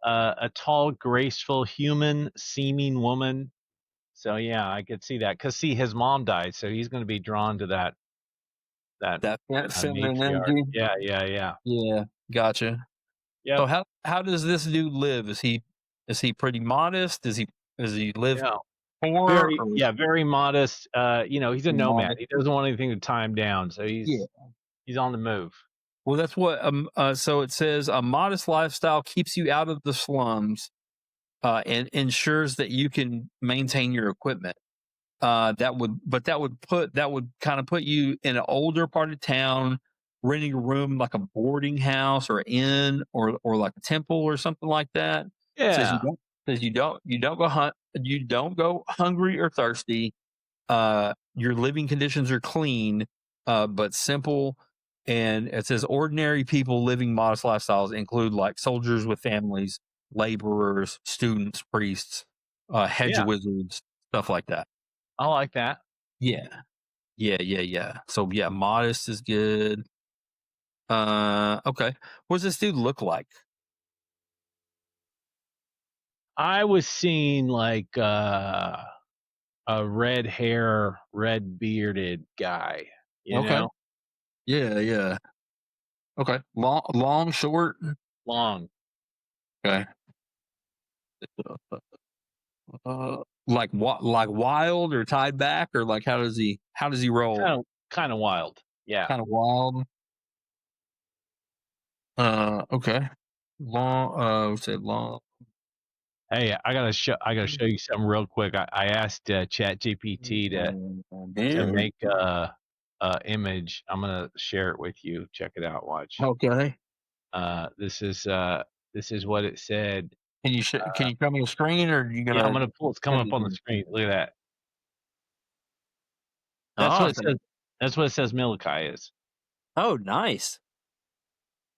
a tall, graceful, human seeming woman. So yeah, I could see that. Because see, his mom died, so he's going to be drawn to that That feminine matriarch. energy. Yeah, yeah, yeah. Yeah, gotcha. So Yep. how does this dude live? Is he pretty modest? Does he live Yeah. poor Very, or yeah, very modest. He's a pretty nomad. modest? He doesn't want anything to tie him down, so Yeah. he's on the move. Well, that's what. So it says a modest lifestyle keeps you out of the slums, and ensures that you can maintain your equipment. That would kind of put you in an older part of town, renting a room like a boarding house or inn or like a temple or something like that. Says you Yeah, don't you don't go you don't go hungry or thirsty. Your living conditions are clean, but simple. And it says ordinary people living modest lifestyles include like soldiers with families, laborers, students, priests, hedge yeah. wizards, stuff like that. I like that. Yeah. Yeah. So yeah, modest is good. Okay. What does this dude look like? I was seeing like a red hair, red bearded guy. You Okay. know, Yeah. Okay. Long, short. long, Okay. Like what? Like wild or tied back or like how does he roll? kind of wild. Yeah. Kind of wild. Okay. Long. Say long. Hey, I gotta show you something real quick. I asked Chat GPT to Yeah. make a image. I'm gonna share it with you. Check it out. Watch. Okay. Uh, this is uh, this is what it said. Can you show me a screen or are you Yeah, I'm gonna gonna pull. It's coming send up it on the here? screen. Look at that. That's what it Awesome. says. That's what it says. Milikai is Oh, nice.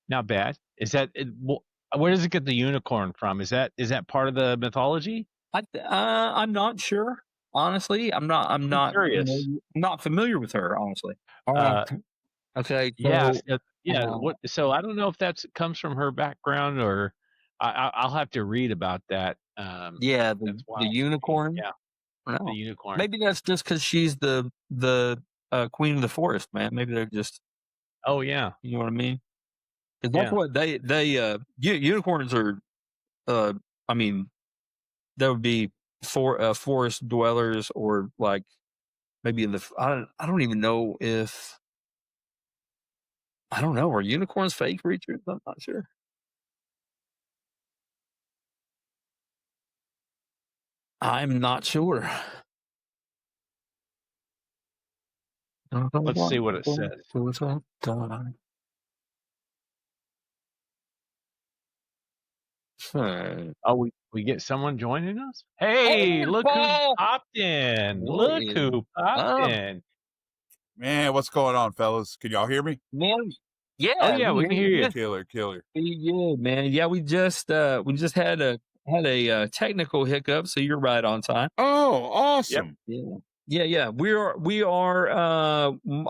not bad. Is that where does it get the unicorn from? Is that part of the mythology? I'm not sure. Honestly, I'm curious. I'm not familiar with her. Honestly. Uh, Okay. yeah, So, yeah. uh, What? So I don't know if that comes from her background or I'll have to read about that. yeah, That's the wild to me. unicorn. Yeah, the No, unicorn. maybe that's just because she's the queen of the forest, man. Maybe they're just Oh yeah, you know what I mean. Because that's yeah. what unicorns are. Uh, I mean, that would be for forest dwellers or like maybe in the. I don't even know if I don't know. Are unicorns fake creatures? I'm not sure. I'm not sure. Let's see what it says. Hey, Oh, we get someone joining us. Hey, there's look who Paul. popped in! What Look is who popped up, in! Man, what's going on, fellas? Can y'all hear me? man? Oh Yeah, yeah, we we hear can hear you. you. Killer, killer. Pretty good, man. Yeah, we just had a technical hiccup, so you're right on time. Oh, Yep. awesome. Yeah. We are. I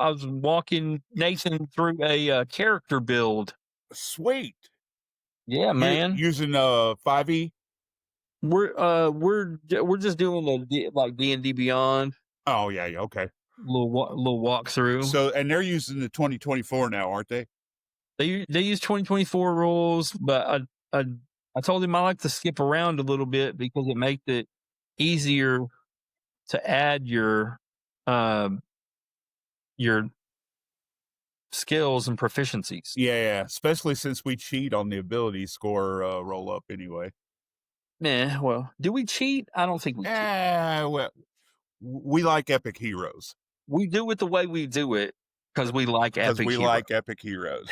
was walking Nathan through a character build. Sweet. Yeah, You man. using 5e? We're just doing like D&D Beyond Oh, yeah, okay. little walkthrough. So, and they're using the 2024 now, aren't they? They use 2024 rules, but I I told him I like to skip around a little bit because it makes it easier to add um your skills and proficiencies. Yeah, especially since we cheat on the ability score roll up anyway. Nah, well, do we cheat? I don't think we cheat. Well, we like epic heroes. We do it the way we do it. Because we like because epic we heroes. like epic heroes.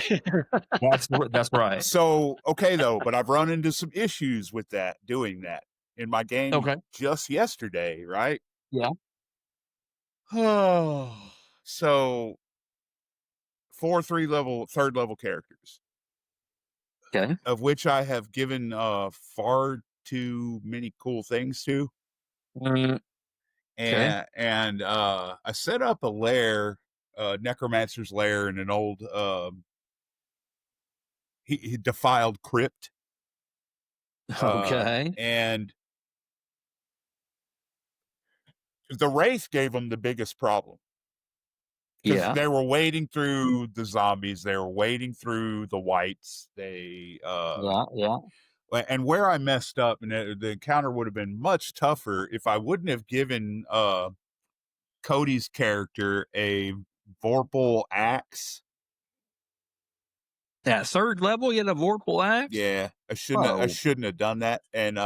That's right. So okay though, but I've run into some issues with doing that in my game just yesterday, right? Yeah. So 4 third level characters. Okay. Of which I have given far too many cool things to. And I set up a lair, necromancer's lair in an old he defiled crypt. Okay. And the wraith gave them the biggest problem. Because they were wading through the zombies, they were wading through the wights. They and where I messed up, and the encounter would have been much tougher if I wouldn't have given Cody's character a Vorpal axe. At third level, you had a Vorpal axe? Yeah, I shouldn't have done that. And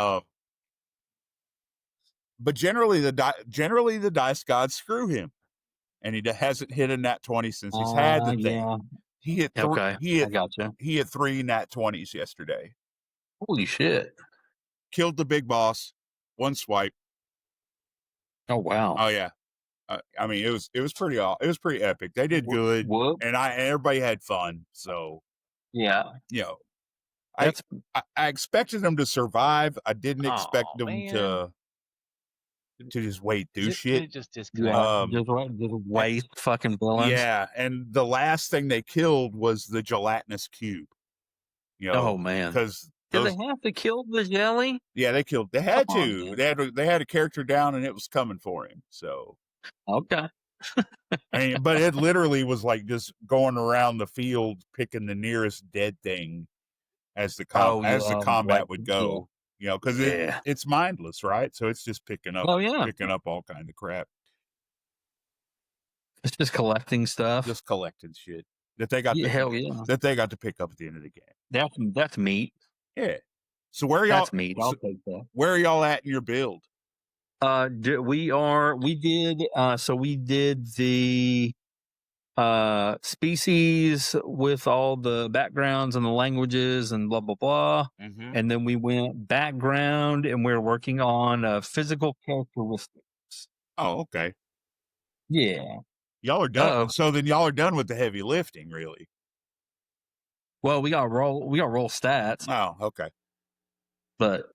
but generally the dice gods screw him, and he hasn't hit a nat 20 since he's had the thing. Yeah. He hit I gotcha. He hit 3 nat 20s yesterday. Holy shit! Killed the big boss, 1 swipe. Oh wow! Oh yeah. I mean, it was pretty epic. They did good, and everybody had fun. So yeah, I expected them to survive. I didn't expect them to just wade through shit. Just waste fucking villains. Yeah, and the last thing they killed was the gelatinous cube. Oh man, because did they have to kill the jelly? Yeah, they killed. They had to. They had a character down, and it was coming for him. So okay. I mean, but it literally was like just going around the field picking the nearest dead thing as the combat would go. Because it's mindless, right? So it's just picking up all kinds of crap. It's just collecting stuff. Just collecting shit that they got. That they got to pick up at the end of the game. That's meat. Yeah. So where are y'all? That's meat. I'll take that. Where are y'all at in your build? We did the species with all the backgrounds and the languages and blah blah blah, and then we went background and we're working on physical characteristics. Oh, okay. Yeah, y'all are done. So then y'all are done with the heavy lifting, really. Well, we got roll stats. Oh, okay. But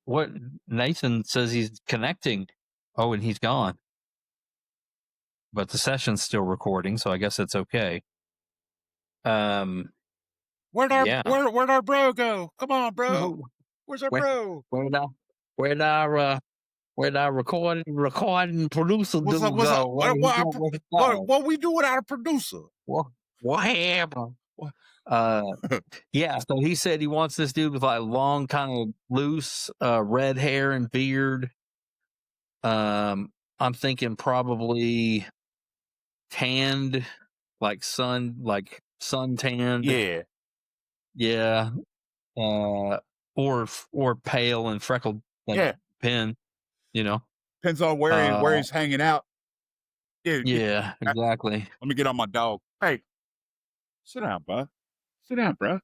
what Nathan says he's connecting. Oh, and he's gone. But the session's still recording, so I guess it's okay. Where'd our bro go? Come on, bro. Where's our bro? Where'd our recording producer go? What we do with our producer? What happened? Yeah, so he said he wants this dude with like long, kind of loose red hair and beard. I'm thinking probably tanned, like sun tanned. Yeah. Or pale and freckled, like Penn. Depends on where he's hanging out. Dude, exactly. Let me get on my dog. Hey, sit down, bud. Sit down, bro.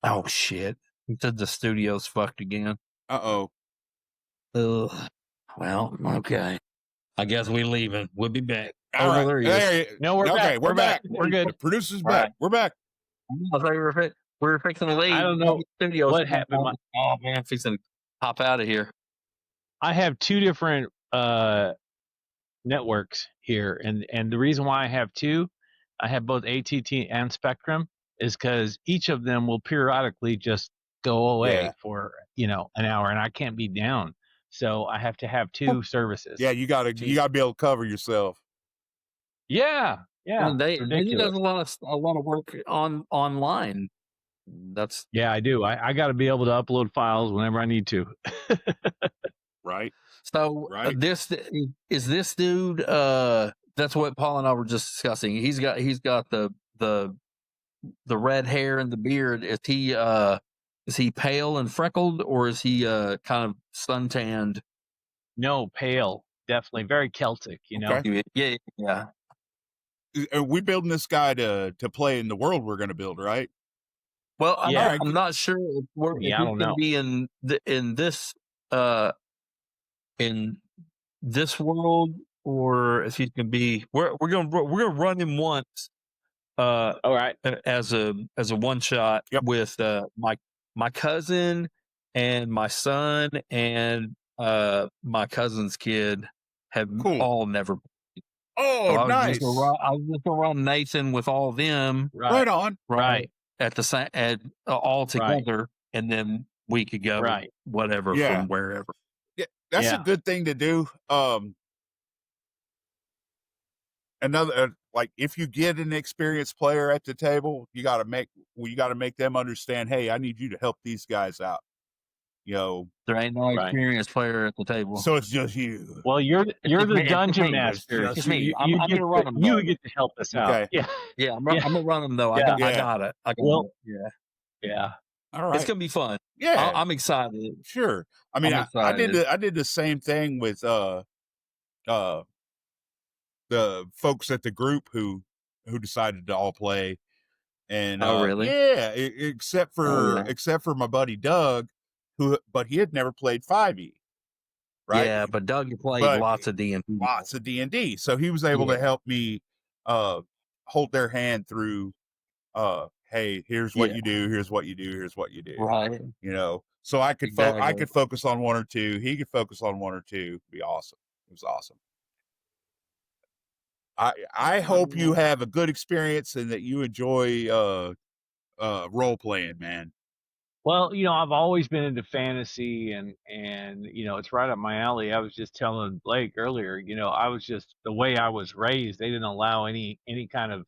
Oh shit! He said the studio's fucked again. Ugh. Well, okay. I guess we're leaving. We'll be back. All right. There he is. No, we're back. We're back. We're good. The producer's back. Right. We're back. I thought we were fixing to leave. I don't know what happened. Oh man, fixing to pop out of here. I have 2 different networks here, and the reason why I have 2, I have both ATT and Spectrum, is because each of them will periodically just go away for an hour, and I can't be down, so I have to have 2 services. Yeah, you gotta be able to cover yourself. Yeah. They does a lot of work online. I do. I got to be able to upload files whenever I need to. Right. So this dude. That's what Paul and I were just discussing. He's got the red hair and the beard. Is he pale and freckled, or is he kind of suntanned? No, pale. definitely very Celtic. Okay. Yeah. Are we building this guy to play in the world we're going to build, right? Well, Yeah. I'm not sure if I he's don't going to know. be in this world, or if he's going to be. We're gonna run him once. All right. As a one shot with my cousin and my son and my cousin's kid have all never. Oh, So I was nice! just gonna run Nathan with all of them. Right on. Right. At the same all together, Right. and then we could go whatever from wherever. Yeah, that's a good thing to do. Another like if you get an experienced player at the table, you got to make them understand. Hey, I need you to help these guys out. There ain't no experienced player at the table, so it's just you. Well, you're the dungeon master. It's me. You I'm get gonna run them. You get to help us out. Okay. Yeah. I'm gonna run them though. I got it. Yeah. All right. It's gonna be fun. Yeah. I'm excited. Sure. I mean, I did the same thing with the folks at the group who decided to all play. And really? Yeah, except for my buddy Doug, but he had never played 5e. Right? Yeah, but Doug played lots of D&D. Lots of D&D. So he was able to help me hold their hand through hey, here's what you do, here's what you do, here's what you do. Right. So I could I could focus on one or two, he could focus on one or two. It'd be awesome. It was awesome. I hope you have a good experience and that you enjoy role playing, man. Well, I've always been into fantasy and it's right up my alley. I was just telling Blake earlier, I was just the way I was raised, they didn't allow any kind of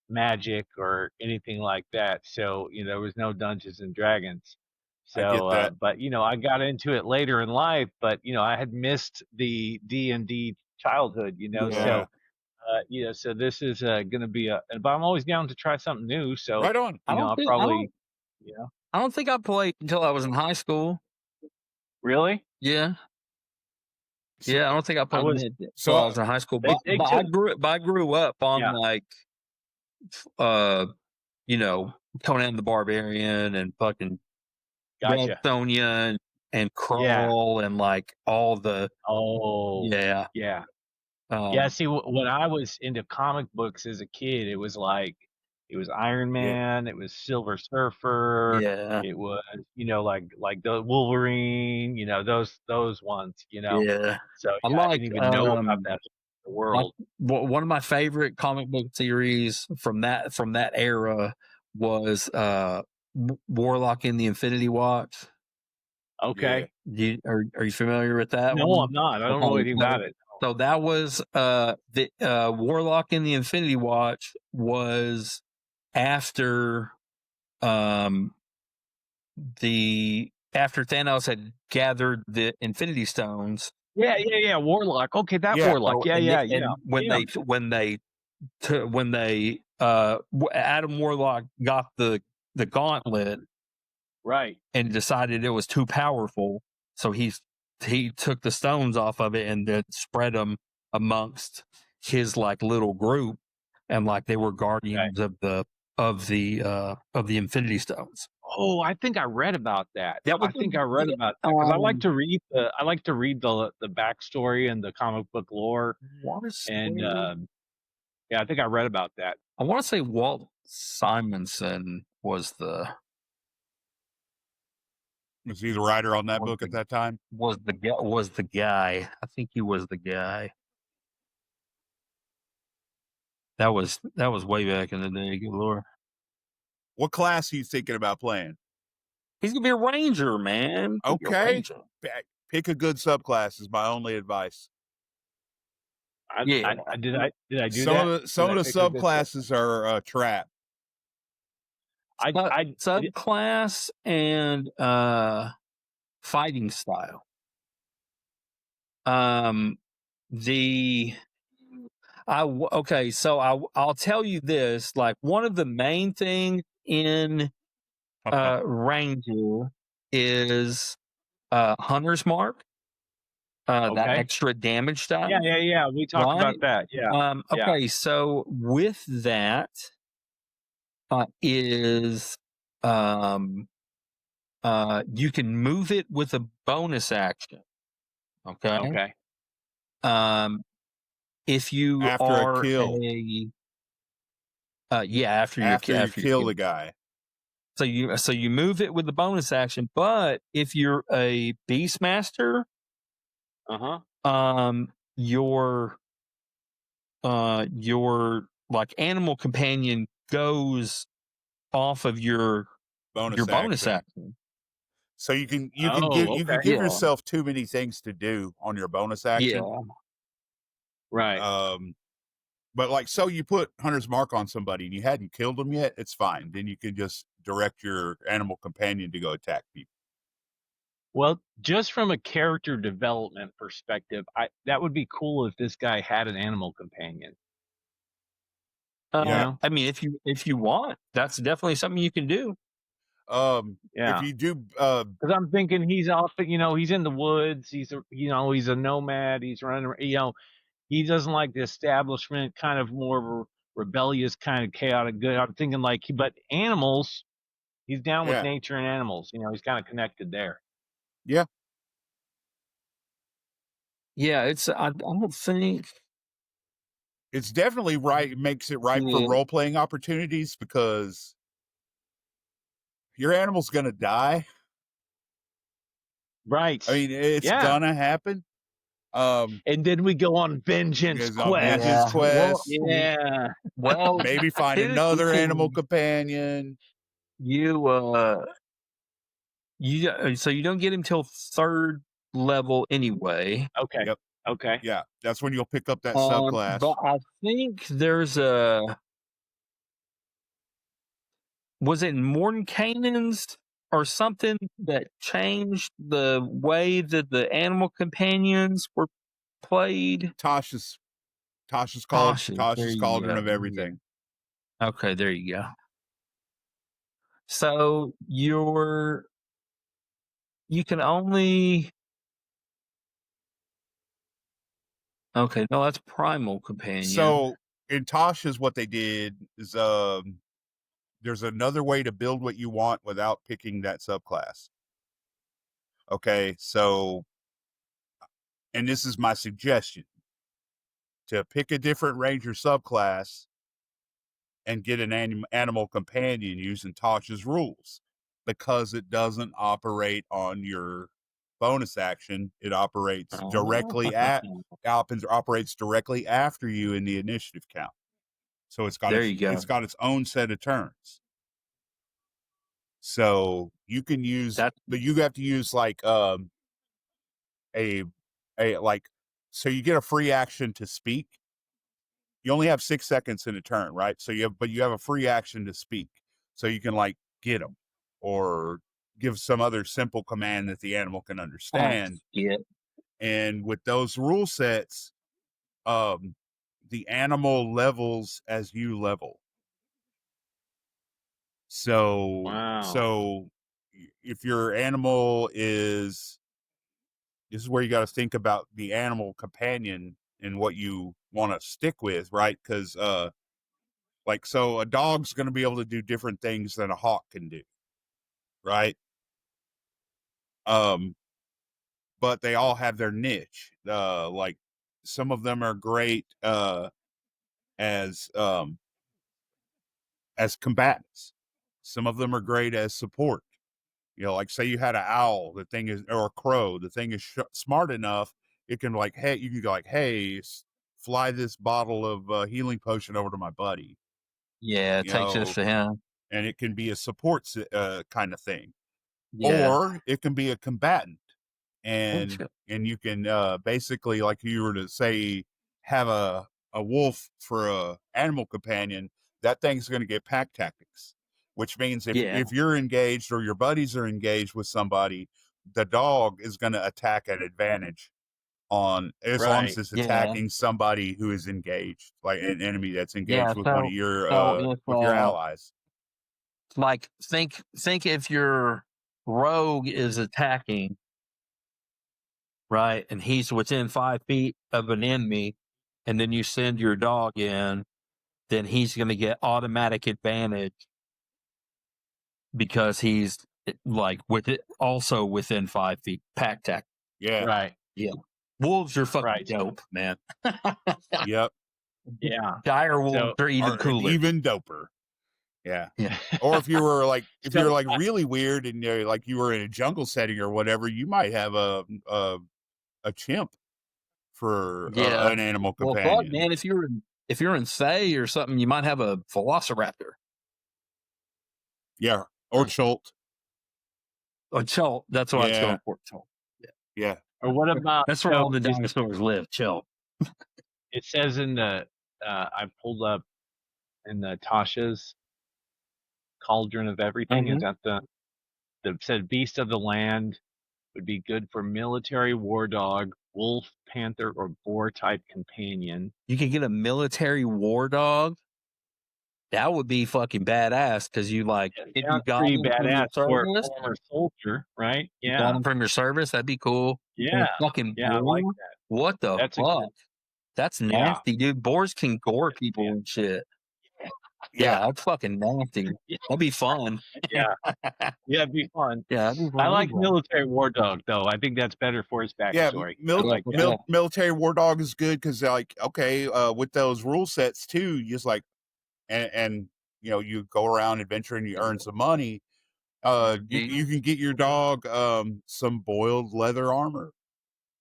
magic or anything like that. So, there was no Dungeons and Dragons. So, I get that. But I got into it later in life, but I had missed the D&D childhood, so, so this is going to be but I'm always down to try something new. So, right on. I don't think I played until I was in high school. Really? Yeah. Yeah, I don't think I played until I was in high school. But I grew up on like, Conan the Barbarian and fucking Sonya and Crawl and like all the. Oh. Yeah. Yeah. See, when I was into comic books as a kid, it was Iron Man, it was Silver Surfer, it was like the Wolverine, those ones, Yeah. So I didn't even know about that world. One of my favorite comic book series from that era was Warlock in the Infinity Watch. Okay. Are you familiar with that? No, I'm not. I don't know anything about it. So that was the Warlock in the Infinity Watch was after after Thanos had gathered the Infinity Stones. Yeah. Warlock. Okay, that Warlock. When they Adam Warlock got the gauntlet, right, and decided it was too powerful, so he took the stones off of it and then spread them amongst his like little group, and like they were guardians of the Infinity Stones. Oh, I think I read about that. I think I read about that because I like to read the backstory and the comic book lore. And I think I read about that. I want to say Walt Simonson was he the writer on that book at that time? Was the guy? I think he was the guy. That was way back in the day. Good Lord. What class are you thinking about playing? He's gonna be a ranger, man. Okay. Pick a good subclass is my only advice. Did I do that? Some of the subclasses are a trap. Subclass and fighting style. I'll tell you this, like one of the main things in Ranger is Hunter's Mark. that extra damage die. Yeah. We talked about that. Yeah. Okay, so with that is you can move it with a bonus action. Okay. Okay. If you After a are kill. After you you kill the guy. So you move it with the bonus action, but if you're a Beastmaster, your like animal companion goes off of your bonus action. So you can give yourself too many things to do on your bonus action. Yeah. Right. But like, so you put Hunter's Mark on somebody and you hadn't killed them yet, it's fine. Then you can just direct your animal companion to go attack people. Well, just from a character development perspective, that would be cool if this guy had an animal companion. Yeah. I mean, if you want, that's definitely something you can do. If you do, because I'm thinking he's off, he's in the woods. He's a nomad. He's running, he doesn't like the establishment, kind of more of a rebellious, kind of chaotic good. I'm thinking but animals, he's down with nature and animals. He's kind of connected there. Yeah. Yeah, I don't think it's definitely right. It makes it right for role playing opportunities because your animal's going to die. Right. I mean, it's gonna happen. And then we go on vengeance quest. Well, maybe find another animal companion. So you don't get him till 3rd level anyway. Okay. Yep. Okay. Yeah, that's when you'll pick up that subclass. But I think there's was it Mordenkainen's or something that changed the way that the animal companions were played? Tasha's Cauldron of Everything. Okay, there you go. So you can only. Okay, no, that's Primal Companion. So in Tasha's, what they did is there's another way to build what you want without picking that subclass. Okay, so, and this is my suggestion, to pick a different ranger subclass and get an animal companion using Tasha's rules, because it doesn't operate on your bonus action. It operates directly operates directly after you in the initiative count. So it's got it's got its own set of turns. So you can use that, but you have to use like so you get a free action to speak. You only have 6 seconds in a turn, right? So you have a free action to speak. So you can like get them or give some other simple command that the animal can understand. And with those rule sets, the animal levels as you level. So if your animal this is where you got to think about the animal companion and what you want to stick with, right? Because so a dog's going to be able to do different things than a hawk can do, right? But they all have their niche. Like some of them are great as combatants. Some of them are great as support. Like say you had an owl, or a crow, the thing is smart enough, it can you can go hey, fly this bottle of healing potion over to my buddy. Yeah, it takes this to him. And it can be a support kind of thing. Yeah. Or it can be a combatant. And you can basically, like you were to say, have a wolf for a animal companion, that thing's going to get pack tactics, which means if you're engaged or your buddies are engaged with somebody, the dog is going to attack at advantage long as it's attacking somebody who is engaged, like an enemy that's engaged with one of your with your allies. Like think if your rogue is attacking right? And he's within 5 feet of an enemy, and then you send your dog in, then he's going to get automatic advantage because he's like with it also within 5 feet. Pack tack. Yeah. Right. Yeah. Wolves are fucking Right. dope, man. Yep. Yeah. Dire wolves are even cooler. Even doper. Yeah. Yeah. Or if you were like, you're like really weird and like you were in a jungle setting or whatever, you might have a chimp for an animal companion. Well, fuck, man, if you're in Thay or something, you might have a velociraptor. Yeah. Or Cholt. Or Cholt. That's what I was going for. Cholt. Yeah. Or what about that's where all the dinosaurs live? Cholt. It says in the I pulled up in the Tasha's Cauldron of Everything. Is that the said beast of the land would be good for military war dog, wolf, panther, or boar type companion. You could get a military war dog. That would be fucking badass because you like if you got pretty him badass from your for service, a former soldier, right? you got him from your service. That'd be cool. Yeah, fucking yeah, I like that. What the fuck? That's nasty, dude. Boars can gore people and shit. Yeah, that's fucking nasty. That'd be fun. Yeah, it'd be fun. Yeah, I like military war dog though. I think that's better for his backstory. Military war dog is good because like with those rule sets too, you just like and you go around adventuring, you earn some money. You can get your dog some boiled leather armor.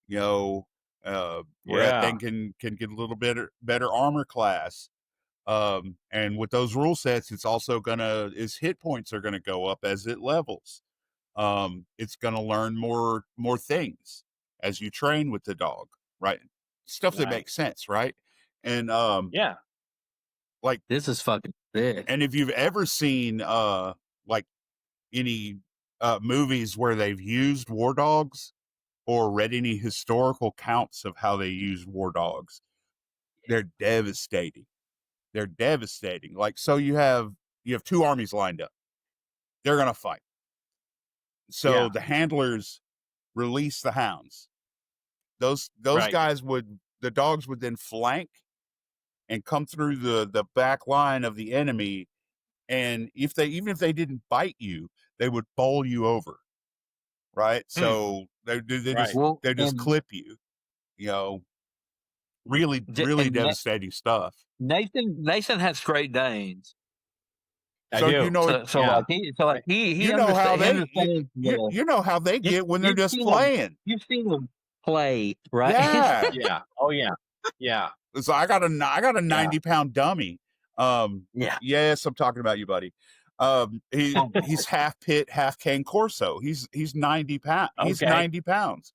Where that thing can get a little better armor class. And with those rule sets, it's also its hit points are gonna go up as it levels. It's gonna learn more things as you train with the dog, right? Stuff that makes sense, right? And like this is fucking big. And if you've ever seen like any movies where they've used war dogs or read any historical counts of how they use war dogs, they're devastating. They're devastating. Like, so you have 2 armies lined up. They're going to fight. So the handlers release the hounds. Those guys the dogs would then flank and come through the back line of the enemy. And even if they didn't bite you, they would bowl you over. Right. So they just clip you, really devastating stuff. Nathan has Great Danes. So he how they get when they're just playing. You've seen them play, right? Yeah. Yeah. Oh yeah. Yeah. So I got a 90-pound dummy. Yes, I'm talking about you, buddy. He's half pit, half cane corso. He's 90 pounds. He's 90 pounds.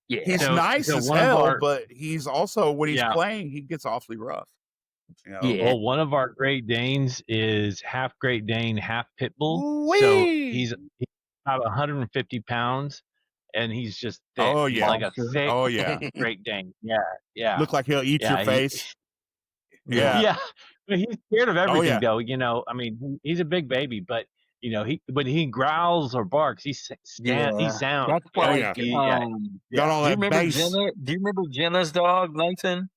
Yeah. He's nice as hell, but he's also when he's playing, he gets awfully rough. Well, one of our Great Danes is half Great Dane, half Pit Bull. So he's about 150 pounds, and he's just thick. Oh yeah, like a thick Great Dane. Yeah, yeah. Look like he'll eat your face. Yeah. But he's scared of everything, though. I mean, he's a big baby, but he growls or barks. He sounds. That's like, got all that bass. Do you remember Jenna's dog, Nathan?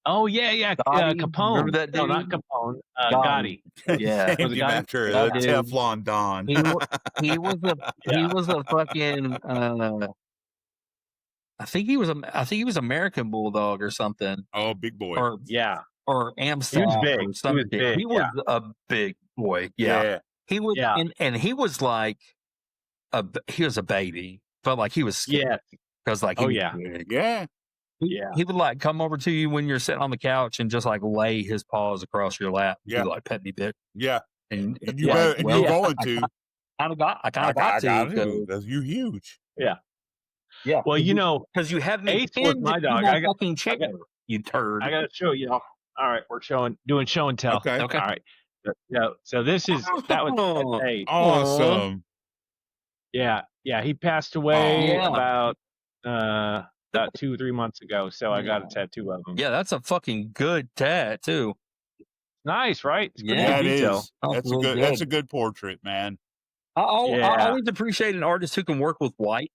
Oh yeah. Capone. Remember that dude? No, not Capone. Gotti. Yeah, named him after Teflon Don. He was a fucking. I think he was American Bulldog or something. Oh, big boy. Or Amstaff. He was big. Or something. He was a big boy. Yeah. He was, and he was like he was a baby, but like he was scared because like he was big. He would like come over to you when you're sitting on the couch and just like lay his paws across your lap. And be like, pet me, bitch. Yeah. And you're going to. I kind of got to because you're huge. Yeah. Yeah. Well, because you have Ace was my dog. I got fucking chicken. You turd. I got to show you. All right, we're doing show and tell. Okay. All right. So that was Ace. Awesome. Yeah. He passed away about 2 or 3 months ago. So I got a tattoo of him. Yeah, that's a fucking good tattoo. Nice, right? It's it is. That's a good portrait, man. I always appreciate an artist who can work with white.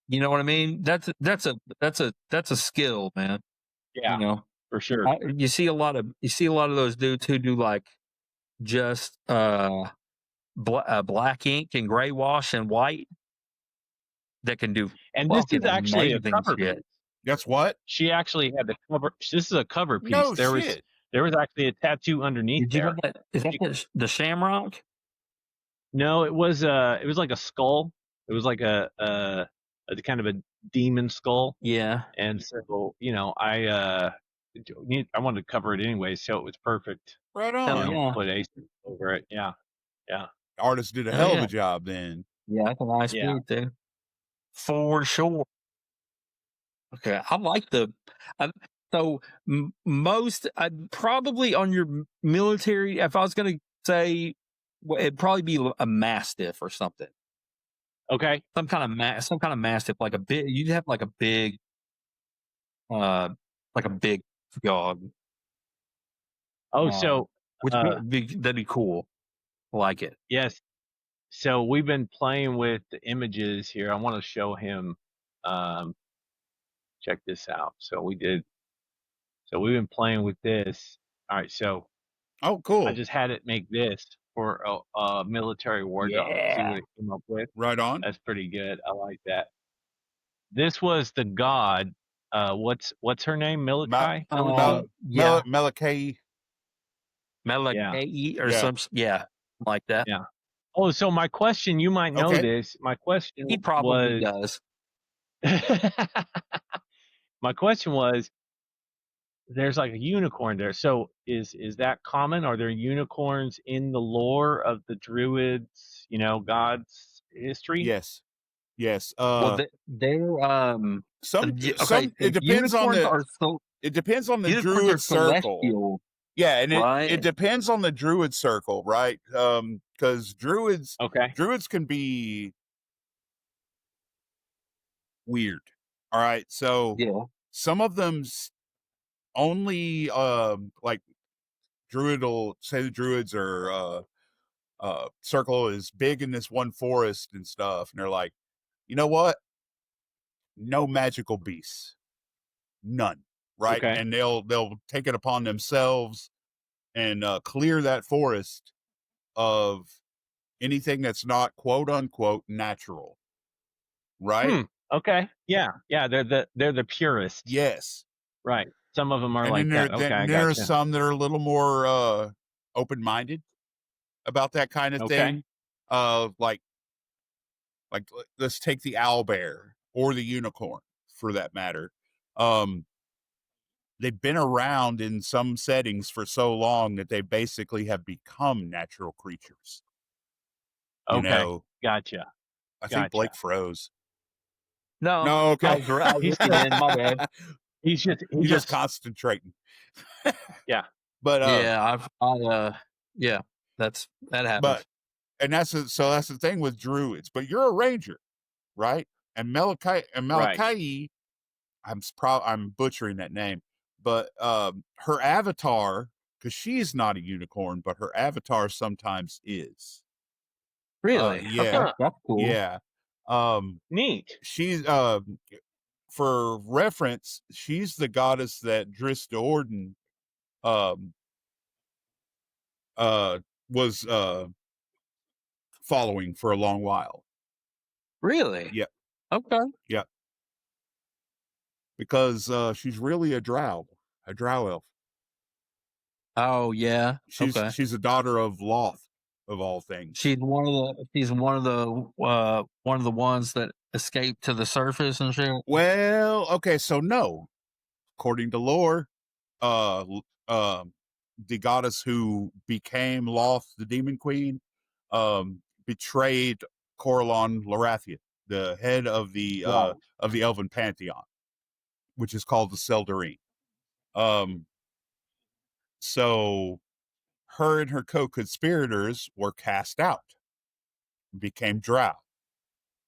You know what I mean? That's a skill, man. Yeah, You know, for sure. you see a lot of those dudes who do like just black ink and gray wash and white that can do And this fucking is actually a amazing cover shit. piece. Guess what? She actually had the cover. This is a cover piece. No shit. There was actually a tattoo underneath Did you know there. that? Is that the Shamrock? No, it was like a skull. It was like a kind of a demon skull. Yeah. And so, I wanted to cover it anyway, so it was perfect. Right Hell on. yeah. Put ace over it. Yeah. Yeah. Artist did a Hell hell of yeah. a job then. Yeah, that's a nice Yeah. beat too. For sure. Okay, I like so most probably on your military. If I was going to say, it'd probably be a mastiff or something. Okay. Some kind of mastiff, like a big. You'd have like a big dog. Oh, so Which that'd be cool. I like it. yes. So we've been playing with the images here. I want to show him. Check this out. So we've been playing with this. All right. So Oh, cool. I just had it make this for a military war dog. See what it came up with. Right on. That's pretty good. I like that. This was the god. What's her name? Mielikki? Yeah. Mielikki. Mielikki or some. Yeah, like that. Yeah. Oh, so my question, you might know this. My question He probably does. My question was, there's like a unicorn there. So is that common? Are there unicorns in the lore of the Druids, gods history? Yes. Yes. Well, they're it depends on the Druid circle. Yeah, and it depends on the Druid circle, right? Because Druids can be weird. All right, so some of them's only like Druid will say the Druids are circle is big in this one forest and stuff, and they're like, you know what? No magical beasts, none, right? Okay. And they'll take it upon themselves and clear that forest of anything that's not quote unquote natural, right? Okay. Yeah. They're the purists. Yes. Right. Some of them are and like that. Okay. Then there are some that are a little more open minded about that kind of thing. Like let's take the owlbear or the unicorn for that matter. They've been around in some settings for so long that they basically have become natural creatures. Okay. Gotcha. I think Blake froze. No, okay. He's my bad. He's just concentrating. Yeah. But that happens. And that's the thing with Druids. But you're a ranger, right? And Mielikki, I'm butchering that name, but her avatar, because she's not a unicorn, but her avatar sometimes is. Really? Yeah. That's cool. Yeah. Neat. She's for reference, she's the goddess that Drizzt Do'Urden was following for a long while. Really? Yeah. Okay. Yeah. Because she's really a drow elf. Oh yeah. She's a daughter of Loth, of all things. She's one of the ones that escaped to the surface and shit. Well, okay, so no. According to lore, the goddess who became Loth, the Demon Queen, betrayed Corellon Larathia, the head of the Elven Pantheon, which is called the Seldarine. So her and her co-conspirators were cast out, became drow,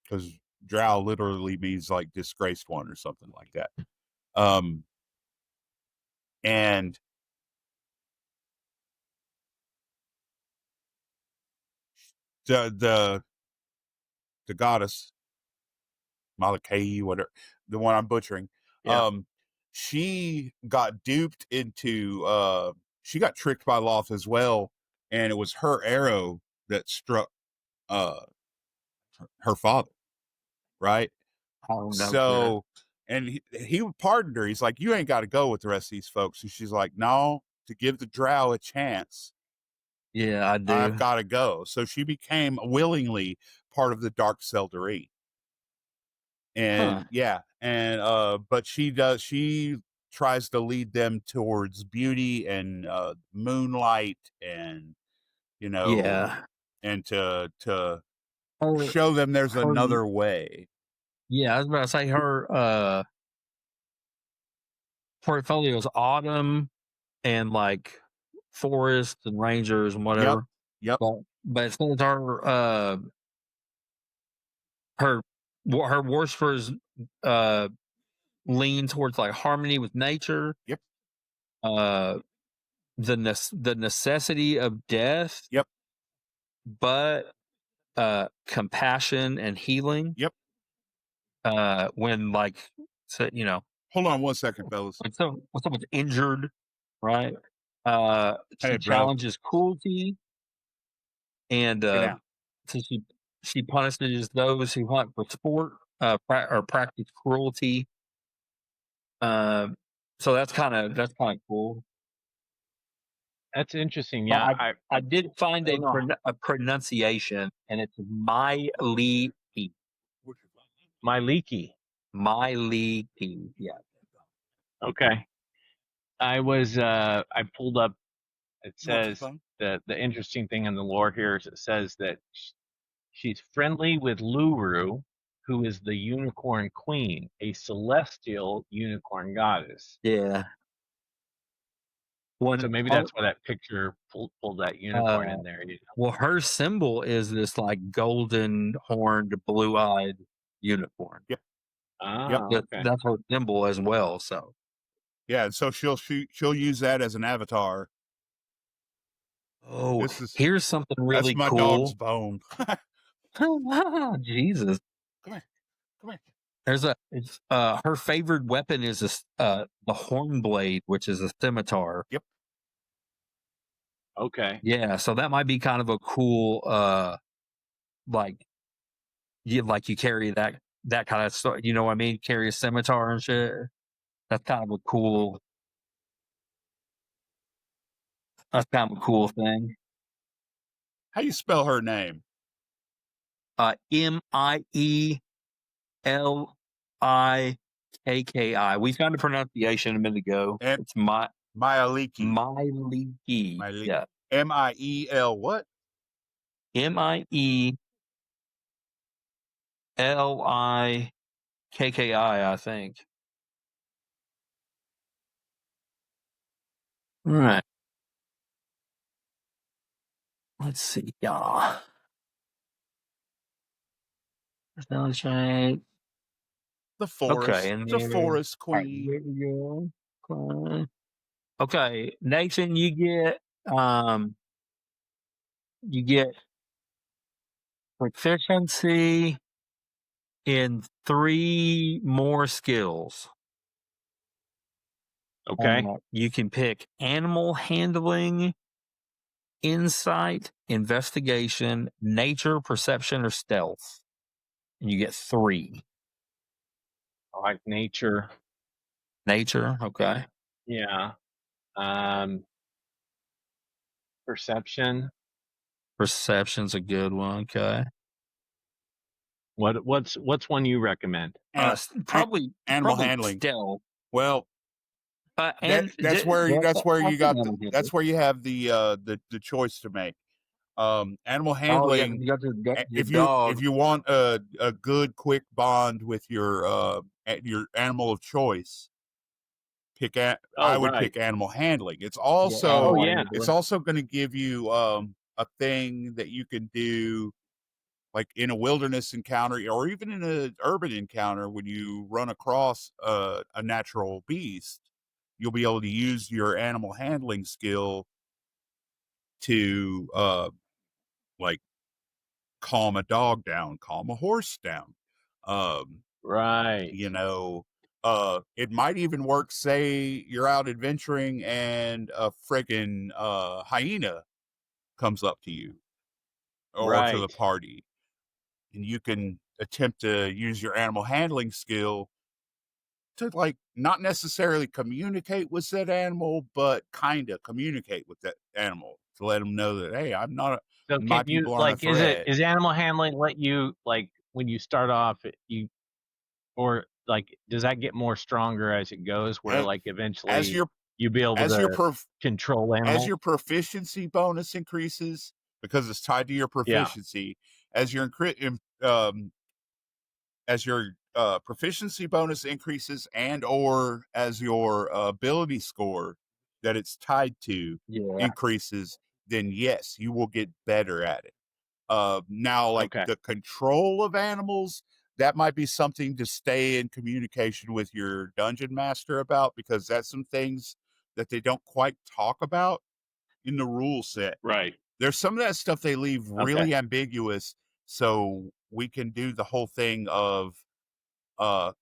because drow literally means like disgraced one or something like that. And the goddess Mielikki, whatever, the one I'm butchering. Yeah. She got duped into. She got tricked by Loth as well, and it was her arrow that struck her father, right? Oh, no good. So, and he pardoned her. He's like, "You ain't got to go with the rest of these folks." And she's like, "No, to give the drow a chance, Yeah, I do. I've got to go." So she became willingly part of the Dark Seldarine. And but she tries to lead them towards beauty and moonlight, and and to show them there's another way. Yeah, I was about to say her portfolio is autumn and like forests and rangers and whatever. Yep. But it says her worshipers lean towards like harmony with nature. Yep. The necessity of death. Yep. But compassion and healing. Yep. When like, so, hold on one second, fellas. When someone's injured, right? She Hey, challenges cruelty, and so she punishes those who hunt for sport or practice cruelty. So that's kind of cool. That's interesting. Yeah, I did find a pronunciation, and it's Mielikki. Mielikki. Mielikki. Yeah. Okay. I pulled up. It says the interesting thing in the lore here is it says that she's friendly with Luru, who is the unicorn queen, a celestial unicorn goddess. Yeah. So maybe that's why that picture pulled that unicorn in there. Well, her symbol is this like golden horned, blue eyed unicorn. Yep. Okay. That's her symbol as well. So yeah, so she'll use that as an avatar. Oh, here's something really that's my cool. dog's bone. Jesus. Come here. There's her favorite weapon is the horn blade, which is a scimitar. Yep. Okay. Yeah, so that might be kind of a cool like you carry that kind of stuff, you know what I mean? Carry a scimitar and shit. That's kind of a cool thing. How you spell her name? Mielikki. We found a pronunciation a minute ago. It's Mielikki. Mielikki. Yeah. M-I-E-L what? Mielikki, I think. All right. Let's see, y'all. The forest. Okay, the Forest Queen. Right, here we go. Okay, Nathan, you get proficiency in 3 more skills. Okay. You can pick animal handling, insight, investigation, nature, perception, or stealth. And you get 3. I like nature. Nature, okay. Yeah. Perception. Perception's a good one, okay. What's one you recommend? Probably animal handling. Stealth. Well, that's where you have the choice to make. Animal handling. If you want a good quick bond with your animal of choice, I would pick animal handling. It's also it's also going to give you a thing that you can do, like in a wilderness encounter or even in an urban encounter. When you run across a natural beast, you'll be able to use your animal handling skill to like calm a dog down, calm a horse down, Right. You know, it might even work. Say you're out adventuring and a friggin' hyena comes up to you or to the party, and you can attempt to use your animal handling skill to, like, not necessarily communicate with said animal, but kind of communicate with that animal to let them know that, hey, I'm not So my can you, people aren't a like, threat. is animal handling let you, like, when you start off, you, or, like, does that get more stronger as it goes where, And like, as eventually your you be able as your to control as animals? your proficiency bonus increases, because it's tied to your Yeah. proficiency, as your proficiency bonus increases and or as your ability score that it's tied to increases, then yes, you will get better at it. Now, like Okay. the control of animals, that might be something to stay in communication with your dungeon master about, because that's some things that they don't quite talk about in the rule set. Right. There's some of that stuff they leave really ambiguous, so we can do the whole thing of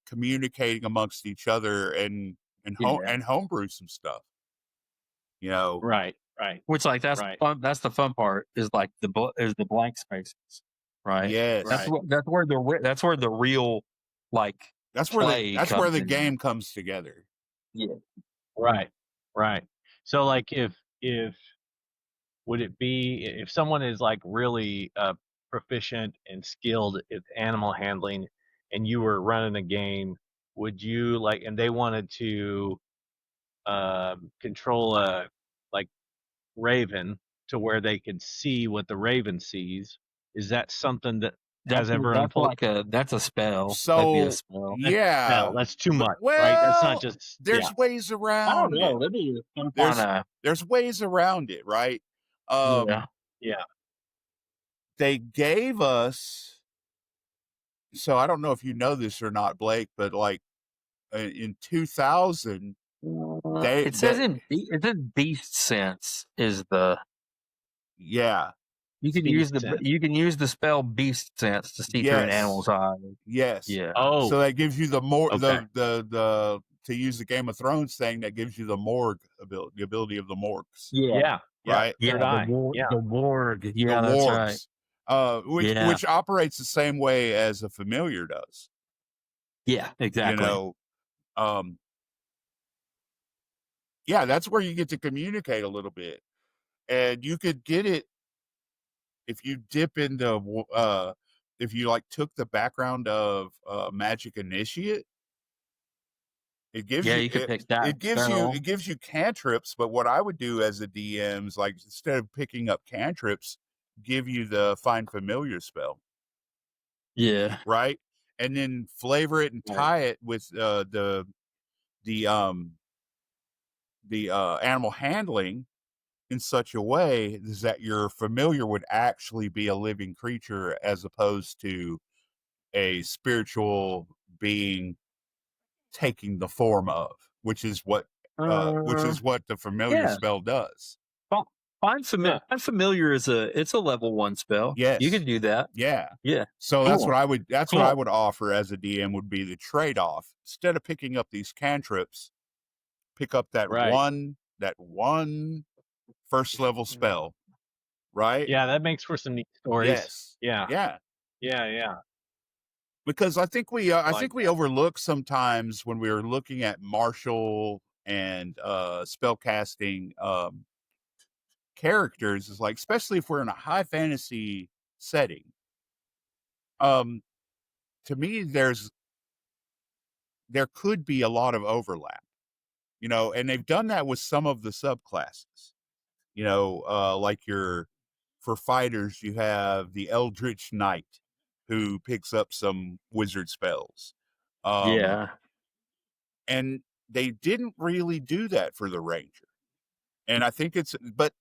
communicating amongst each other and homebrew some stuff. You know, Right. Which, like, that's Right. fun. That's the fun part. Is like the blank spaces, right? yes, That's where the real, like, that's play where comes the in. game comes together. Yeah. Right. So, like, if would it be if someone is, like, really proficient and skilled at animal handling, and you were running a game, would you, like, and they wanted to control a, like, raven to where they could see what the raven sees? Is that something that has ever unfolded? That's a spell. That'd be a So spell. yeah, That's too much, right? That's not well, just there's ways I don't around it. know. That'd be some There's kind of there's ways around it, right? yeah. They gave us. So I don't know if you know this or not, Blake, but like in 2000, It says in beast sense is the yeah, you can use the spell beast sense to see through an animal's eye. yes. Yeah. Oh, So that gives you the more okay. the to use the Game of Thrones thing, that gives you the morgue ability, the ability of the morgues. Yeah. Right. Third eye. The warg. Yeah, the that's wargs, right. which operates the same way as a familiar does. Yeah, exactly. You know, yeah, that's where you get to communicate a little bit, and you could get it if you dip into if you like took the background of Magic Initiate. It gives Yeah, you you could pick that it spell. gives you cantrips, but what I would do as a DM is, like, instead of picking up cantrips, give you the Find Familiar spell. Yeah. Right? And then flavor it and tie it with the animal handling in such a way is that your familiar would actually be a living creature as opposed to a spiritual being taking the form of, which is what the familiar spell does. Find familiar is it's a level 1 spell. Yes. You can do that. Yeah. Yeah. So Cool. that's what I would Cool. offer as a DM would be the trade-off. Instead of picking up these cantrips, pick up that one first level spell. Right? Yeah, that makes for some neat stories. Yes. Yeah. Because I think we overlook sometimes when we are looking at martial and spell casting characters, is like, especially if we're in a high fantasy setting. To me, there could be a lot of overlap, and they've done that with some of the subclasses. Like for fighters, you have the Eldritch Knight who picks up some wizard spells. And they didn't really do that for the Ranger. And I think but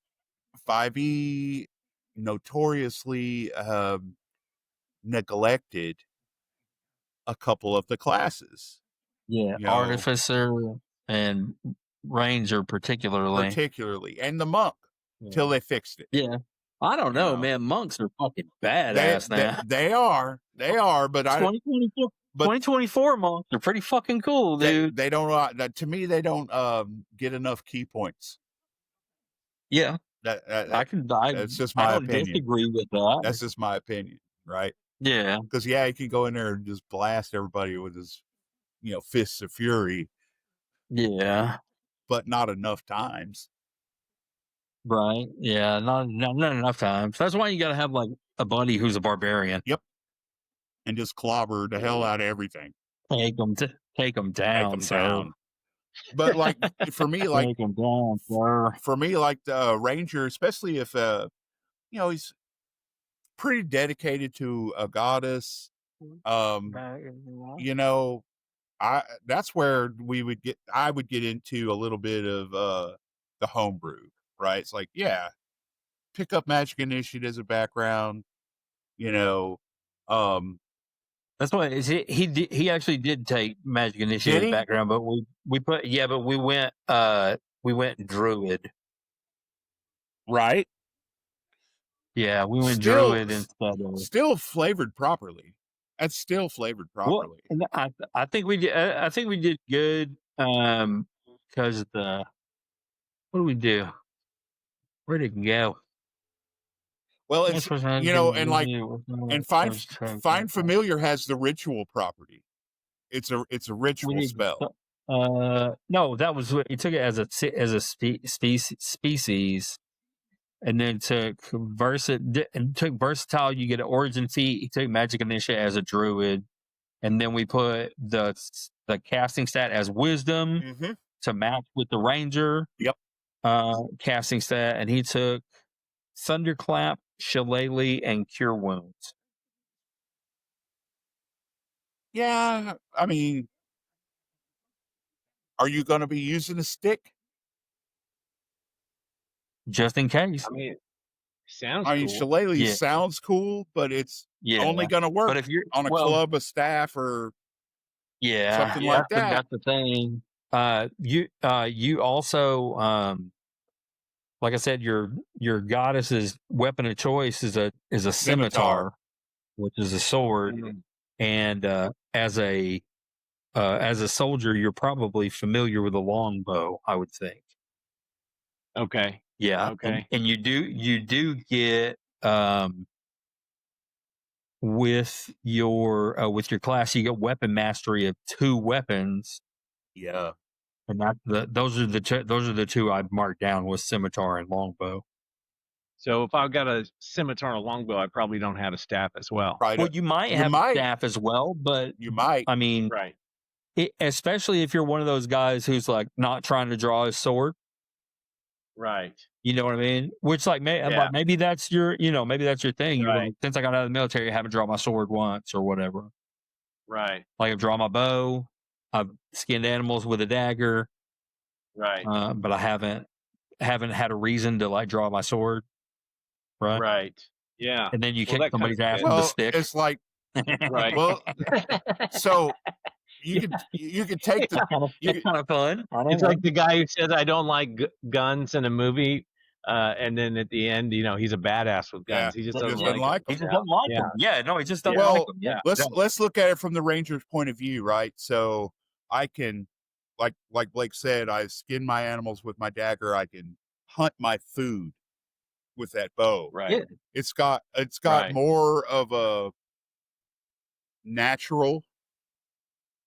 5e notoriously neglected a couple of the classes. Yeah, Artificer and Ranger particularly. And the monk, till they fixed it. Yeah. I don't know, man. Monks are fucking badass now. They are, but 2024 monks are pretty fucking cool, dude. They don't. To me, they don't get enough key points. Yeah, that's just my opinion. I don't disagree with that. That's just my opinion, right? Yeah, because he can go in there and just blast everybody with his, fists of fury. Yeah, but not enough times. Right? Yeah, not enough times. That's why you got to have like a buddy who's a barbarian. Yep. And just clobber the hell out of everything. Take them down, sir. But like for me, like take them down, sir. For me, like the ranger, especially if he's pretty dedicated to a goddess. That's where I would get into a little bit of the homebrew, right? It's like, yeah, pick up Magic Initiate as a background, That's why he actually did take Magic Initiate background, but we went Druid. Right? Yeah, we went Druid instead of still flavored properly. That's still flavored properly. Well, I think we did. I think we did good. Because what do we do? Where'd it go? Well, it's Find Familiar has the ritual property. It's a ritual spell. No, that was what he took it as a species, and then took versatile. You get an origin feat. He took Magic Initiate as a druid, and then we put the casting stat as wisdom to match with the ranger. Yep. Casting stat, and he took Thunderclap, Shillelagh, and Cure Wounds. Yeah, I mean, are you going to be using a stick? Just in case. I mean, sounds cool. Shillelagh sounds cool, but it's only going to work but if you're, on a club, a staff, or something like that. That's the thing. You also, like I said, your goddess's weapon of choice is a scimitar, which is a sword, and as a soldier, you're probably familiar with a longbow, I would think. Okay. Yeah. Okay. And you do get with your class, you get weapon mastery of 2 weapons. Yeah. And those are the 2 I've marked down with scimitar and longbow. So if I've got a scimitar and a longbow, I probably don't have a staff as well. Right. Well, you might have a staff as well, but you might. I mean, right. Especially if you're one of those guys who's like not trying to draw his sword. Right. You know what I mean? Which maybe that's your thing. Right. Like, since I got out of the military, I haven't drawn my sword once or whatever. Right. Like I've drawn my bow, I've skinned animals with a dagger. Right. But I haven't had a reason to like draw my sword. Right. Right. Yeah. And then you kick somebody's ass with a stick. It's like right. Well, so you can take the. It's kind of fun. It's like the guy who says I don't like guns in a movie, and then at the end, he's a badass with guns. He just doesn't like them. He just doesn't like them. Yeah, no, he just doesn't like them. Yeah. Let's look at it from the ranger's point of view, right? So I can, like Blake said, I skin my animals with my dagger. I can hunt my food with that bow. Right. Yeah. It's got more of a natural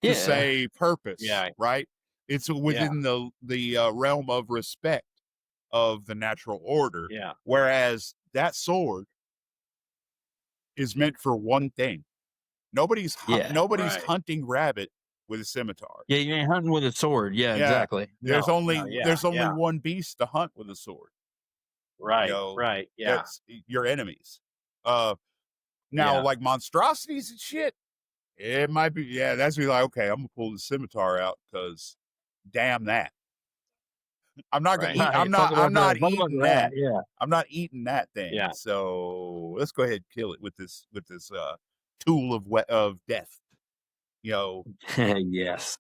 to say purpose. Yeah. Right. It's within the realm of respect of the natural order. Yeah. Whereas that sword is meant for one thing. Nobody's hunting rabbit with a scimitar. Yeah, you ain't hunting with a sword. Yeah, exactly. There's only one beast to hunt with a sword. Right. Right. Yeah. That's your enemies. Now like monstrosities and shit, it might be that's be like, okay, I'm gonna pull the scimitar out because damn that. I'm not gonna eat I'm not eating that. Yeah. I'm not eating that thing. Yeah. So let's go ahead and kill it with this tool of death. Yes.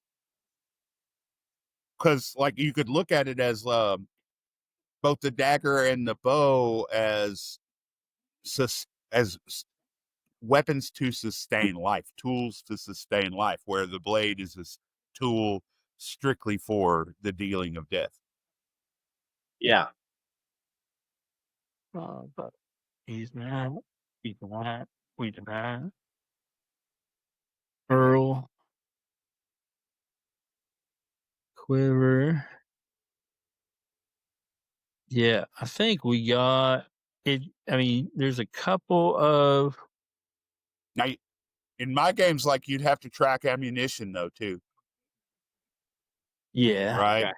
Because like you could look at it as both the dagger and the bow as as weapons to sustain life, tools to sustain life, where the blade is a tool strictly for the dealing of death. Yeah. But he's not. He's not. We deny. Earl. Quiver. Yeah, I think we got it. I mean, there's a couple of. Now, in my games, like, you'd have to track ammunition though too. Yeah. Right. Okay.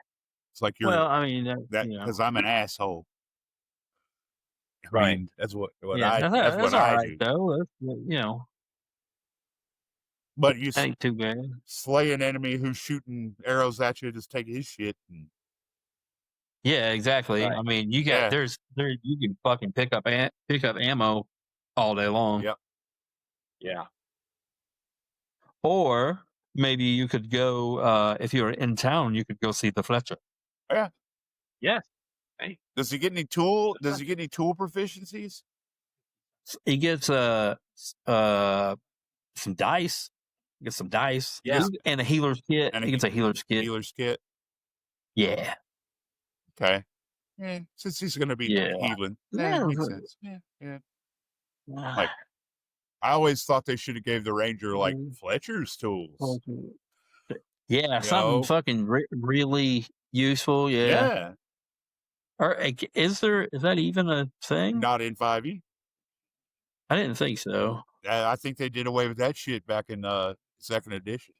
It's like Well, I mean that because I'm an asshole. I Right. mean, that's what yeah, that's what all I right do. though. That's, But you ain't too bad. slay an enemy who's shooting arrows at you, just take his shit. And, Yeah, exactly. Right. I mean, you got Yeah. there you can fucking pick up ammo all day long. Yep. Yeah. Or maybe you could go if you're in town, you could go see the Fletcher. Yeah. Yes. Hey. Does he get any tool? Does he get any tool proficiencies? He gets some dice. He gets some dice. Yeah. And a healer's kit. And He gets a healer's kit. Healer's kit. Yeah. Okay. Yeah. Since he's going to be healing, that makes sense. Yeah. Yeah. Like, I always thought they should have gave the ranger like Fletcher's tools. Yeah, something fucking really useful. Yeah. Yeah. Or is that even a thing? Not in 5e. I didn't think so. I think they did away with that shit back in second edition.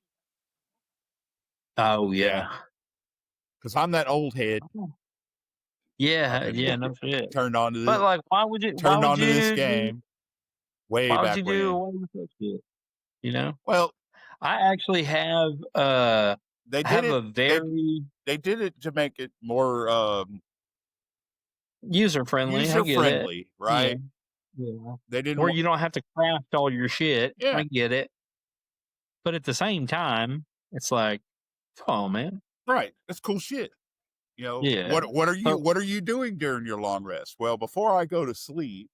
Oh yeah. Because I'm that old head. Yeah, no shit. Turned on to this. But like, why would you? Turned on to this game. Way why back would you do away with that shit? You know. Well, I actually have they have did a very they did it to make it more user friendly. User friendly, right? Yeah. They didn't. Where you don't have to craft all your shit. Yeah. I get it. But at the same time, it's like, come on, man. Right. That's cool shit. You know. Yeah. What are you doing during your long rest? Well, before I go to sleep,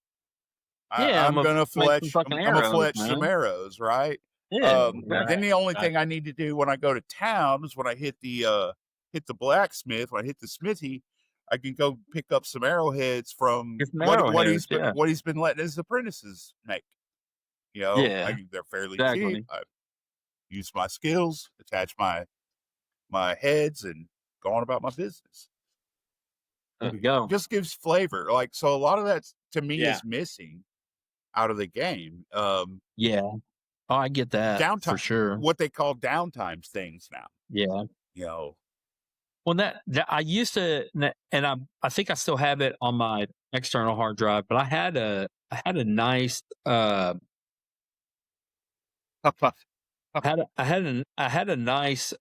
I'm gonna fletch. I'm gonna fletch some arrows, right? Yeah. Then the only thing I need to do when I go to town is when I hit the blacksmith, when I hit the smithy, I can go pick up some arrowheads from what he's been letting his apprentices make. You know, they're fairly cheap. I use my skills, attach my heads, and go on about my business. There we go. Just gives flavor. Like, so a lot of that to me is missing out of the game. Yeah. Oh, I get that. Downtime, for sure. What they call downtime things now. Yeah. You know. Well, that I used to, and I think I still have it on my external hard drive, but I had a nice I had a nice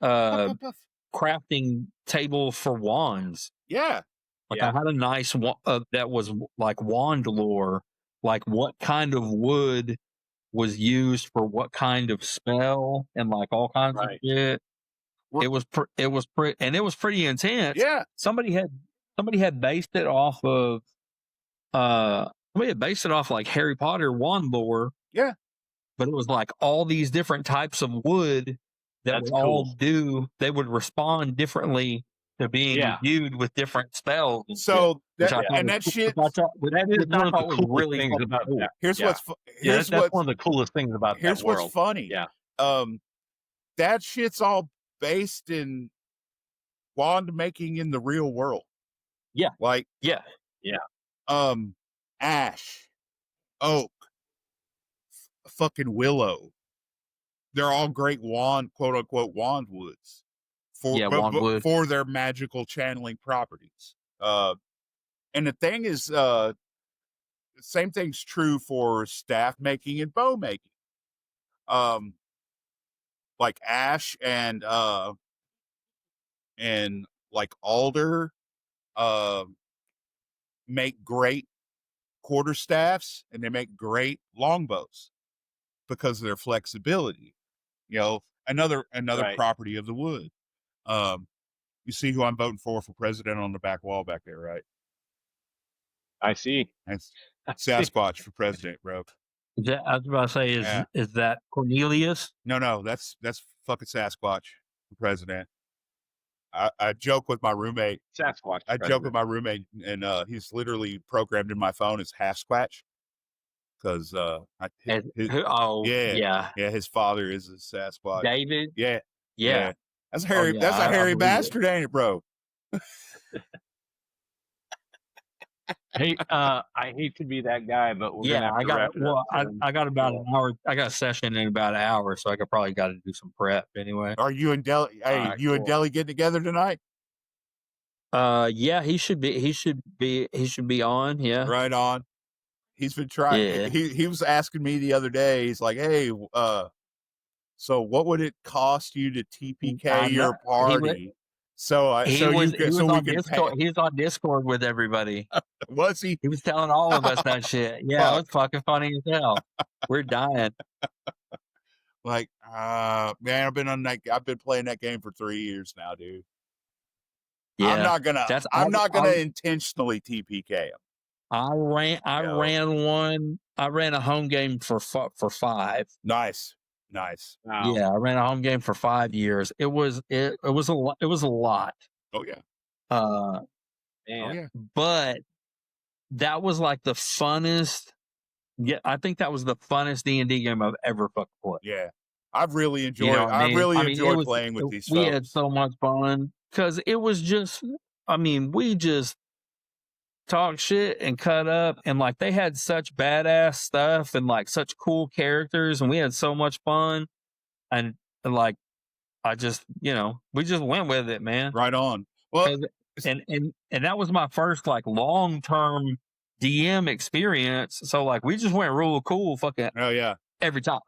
crafting table for wands. Yeah. Like I had a nice one that was like wand lore, like what kind of wood was used for what kind of spell and like all kinds of shit. It was pretty intense. Yeah. Somebody had based it off of like Harry Potter wand lore. Yeah. But it was like all these different types of would they would respond differently to being viewed with different spells. So that's one of the coolest things about that. Here's that's one of the coolest things about here's that world. What's funny. Yeah. That shit's all based in wand making in the real world. Yeah. Like ash, oak, fucking willow. They're all great quote unquote wand woods for their magical channeling properties. And the thing is, the same thing's true for staff making and bow making. Like ash and like alder make great quarterstaffs, and they make great longbows because of their flexibility. You know, another property of the wood. You see who I'm voting for president on the back wall back there, right? I see. Sasquatch for president, bro. I was about to say, is that Cornelius? No, that's fucking Sasquatch for president. I joke with my roommate. Sasquatch. I joke with my roommate, and he's literally programmed in my phone as Hasquatch because his father is a Sasquatch. David. Yeah. That's Harry. That's a hairy bastard, ain't it, bro? Hey, I hate to be that guy, but we're gonna have to wrap it up. I got about an hour. I got a session in about an hour, so I could probably got to do some prep anyway. Are you and Deli? Hey, you and Deli getting together tonight? Yeah, he should be on. Yeah, right on. He's been trying. Yeah. He was asking me the other day. He's like, "Hey, so what would it cost you to TPK your party?" He was on Discord with everybody. Was he? He was telling all of us that shit. Yeah, it was fucking funny as hell. We're dying. Like, man, I've been playing that game for 3 years now, dude. Yeah, I'm not gonna intentionally TPK him. I ran a home game for 5. Nice. Wow. Yeah, I ran a home game for 5 years. It was a lot. Oh yeah. But that was like the funnest. Yeah, I think that was the funnest D&D game I've ever fucking played. Yeah, I've really enjoyed. Enjoyed playing with these. We had so much fun because it was just. I mean, we just talk shit and cut up, and like they had such badass stuff and like such cool characters, and we had so much fun, and like I just we just went with it, man. Right on. Well, and that was my first like long term DM experience. So like we just went real cool, fucking every time.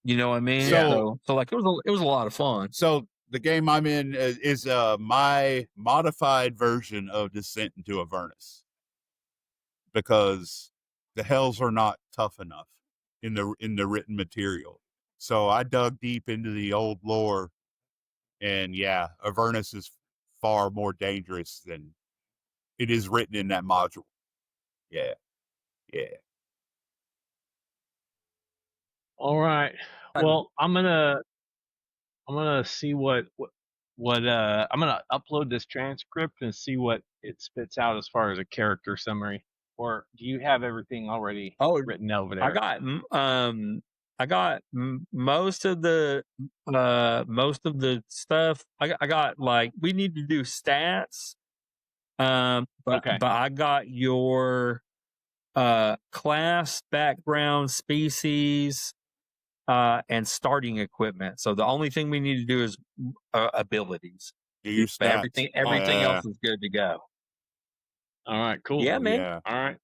You know what I mean? So like it was a lot of fun. So the game I'm in is my modified version of Descent into Avernus, because the hells are not tough enough in the written material. So I dug deep into the old lore, and Avernus is far more dangerous than it is written in that module. Yeah. All right. Well, I'm gonna see what I'm gonna upload this transcript and see what it spits out as far as a character summary. Or do you have everything already written over there? I got most of the stuff. I got like we need to do stats. But I got your class, background, species, and starting equipment. So the only thing we need to do is abilities. Your stats. Everything else is good to go. All right, cool. Yeah, man. Yeah. All right.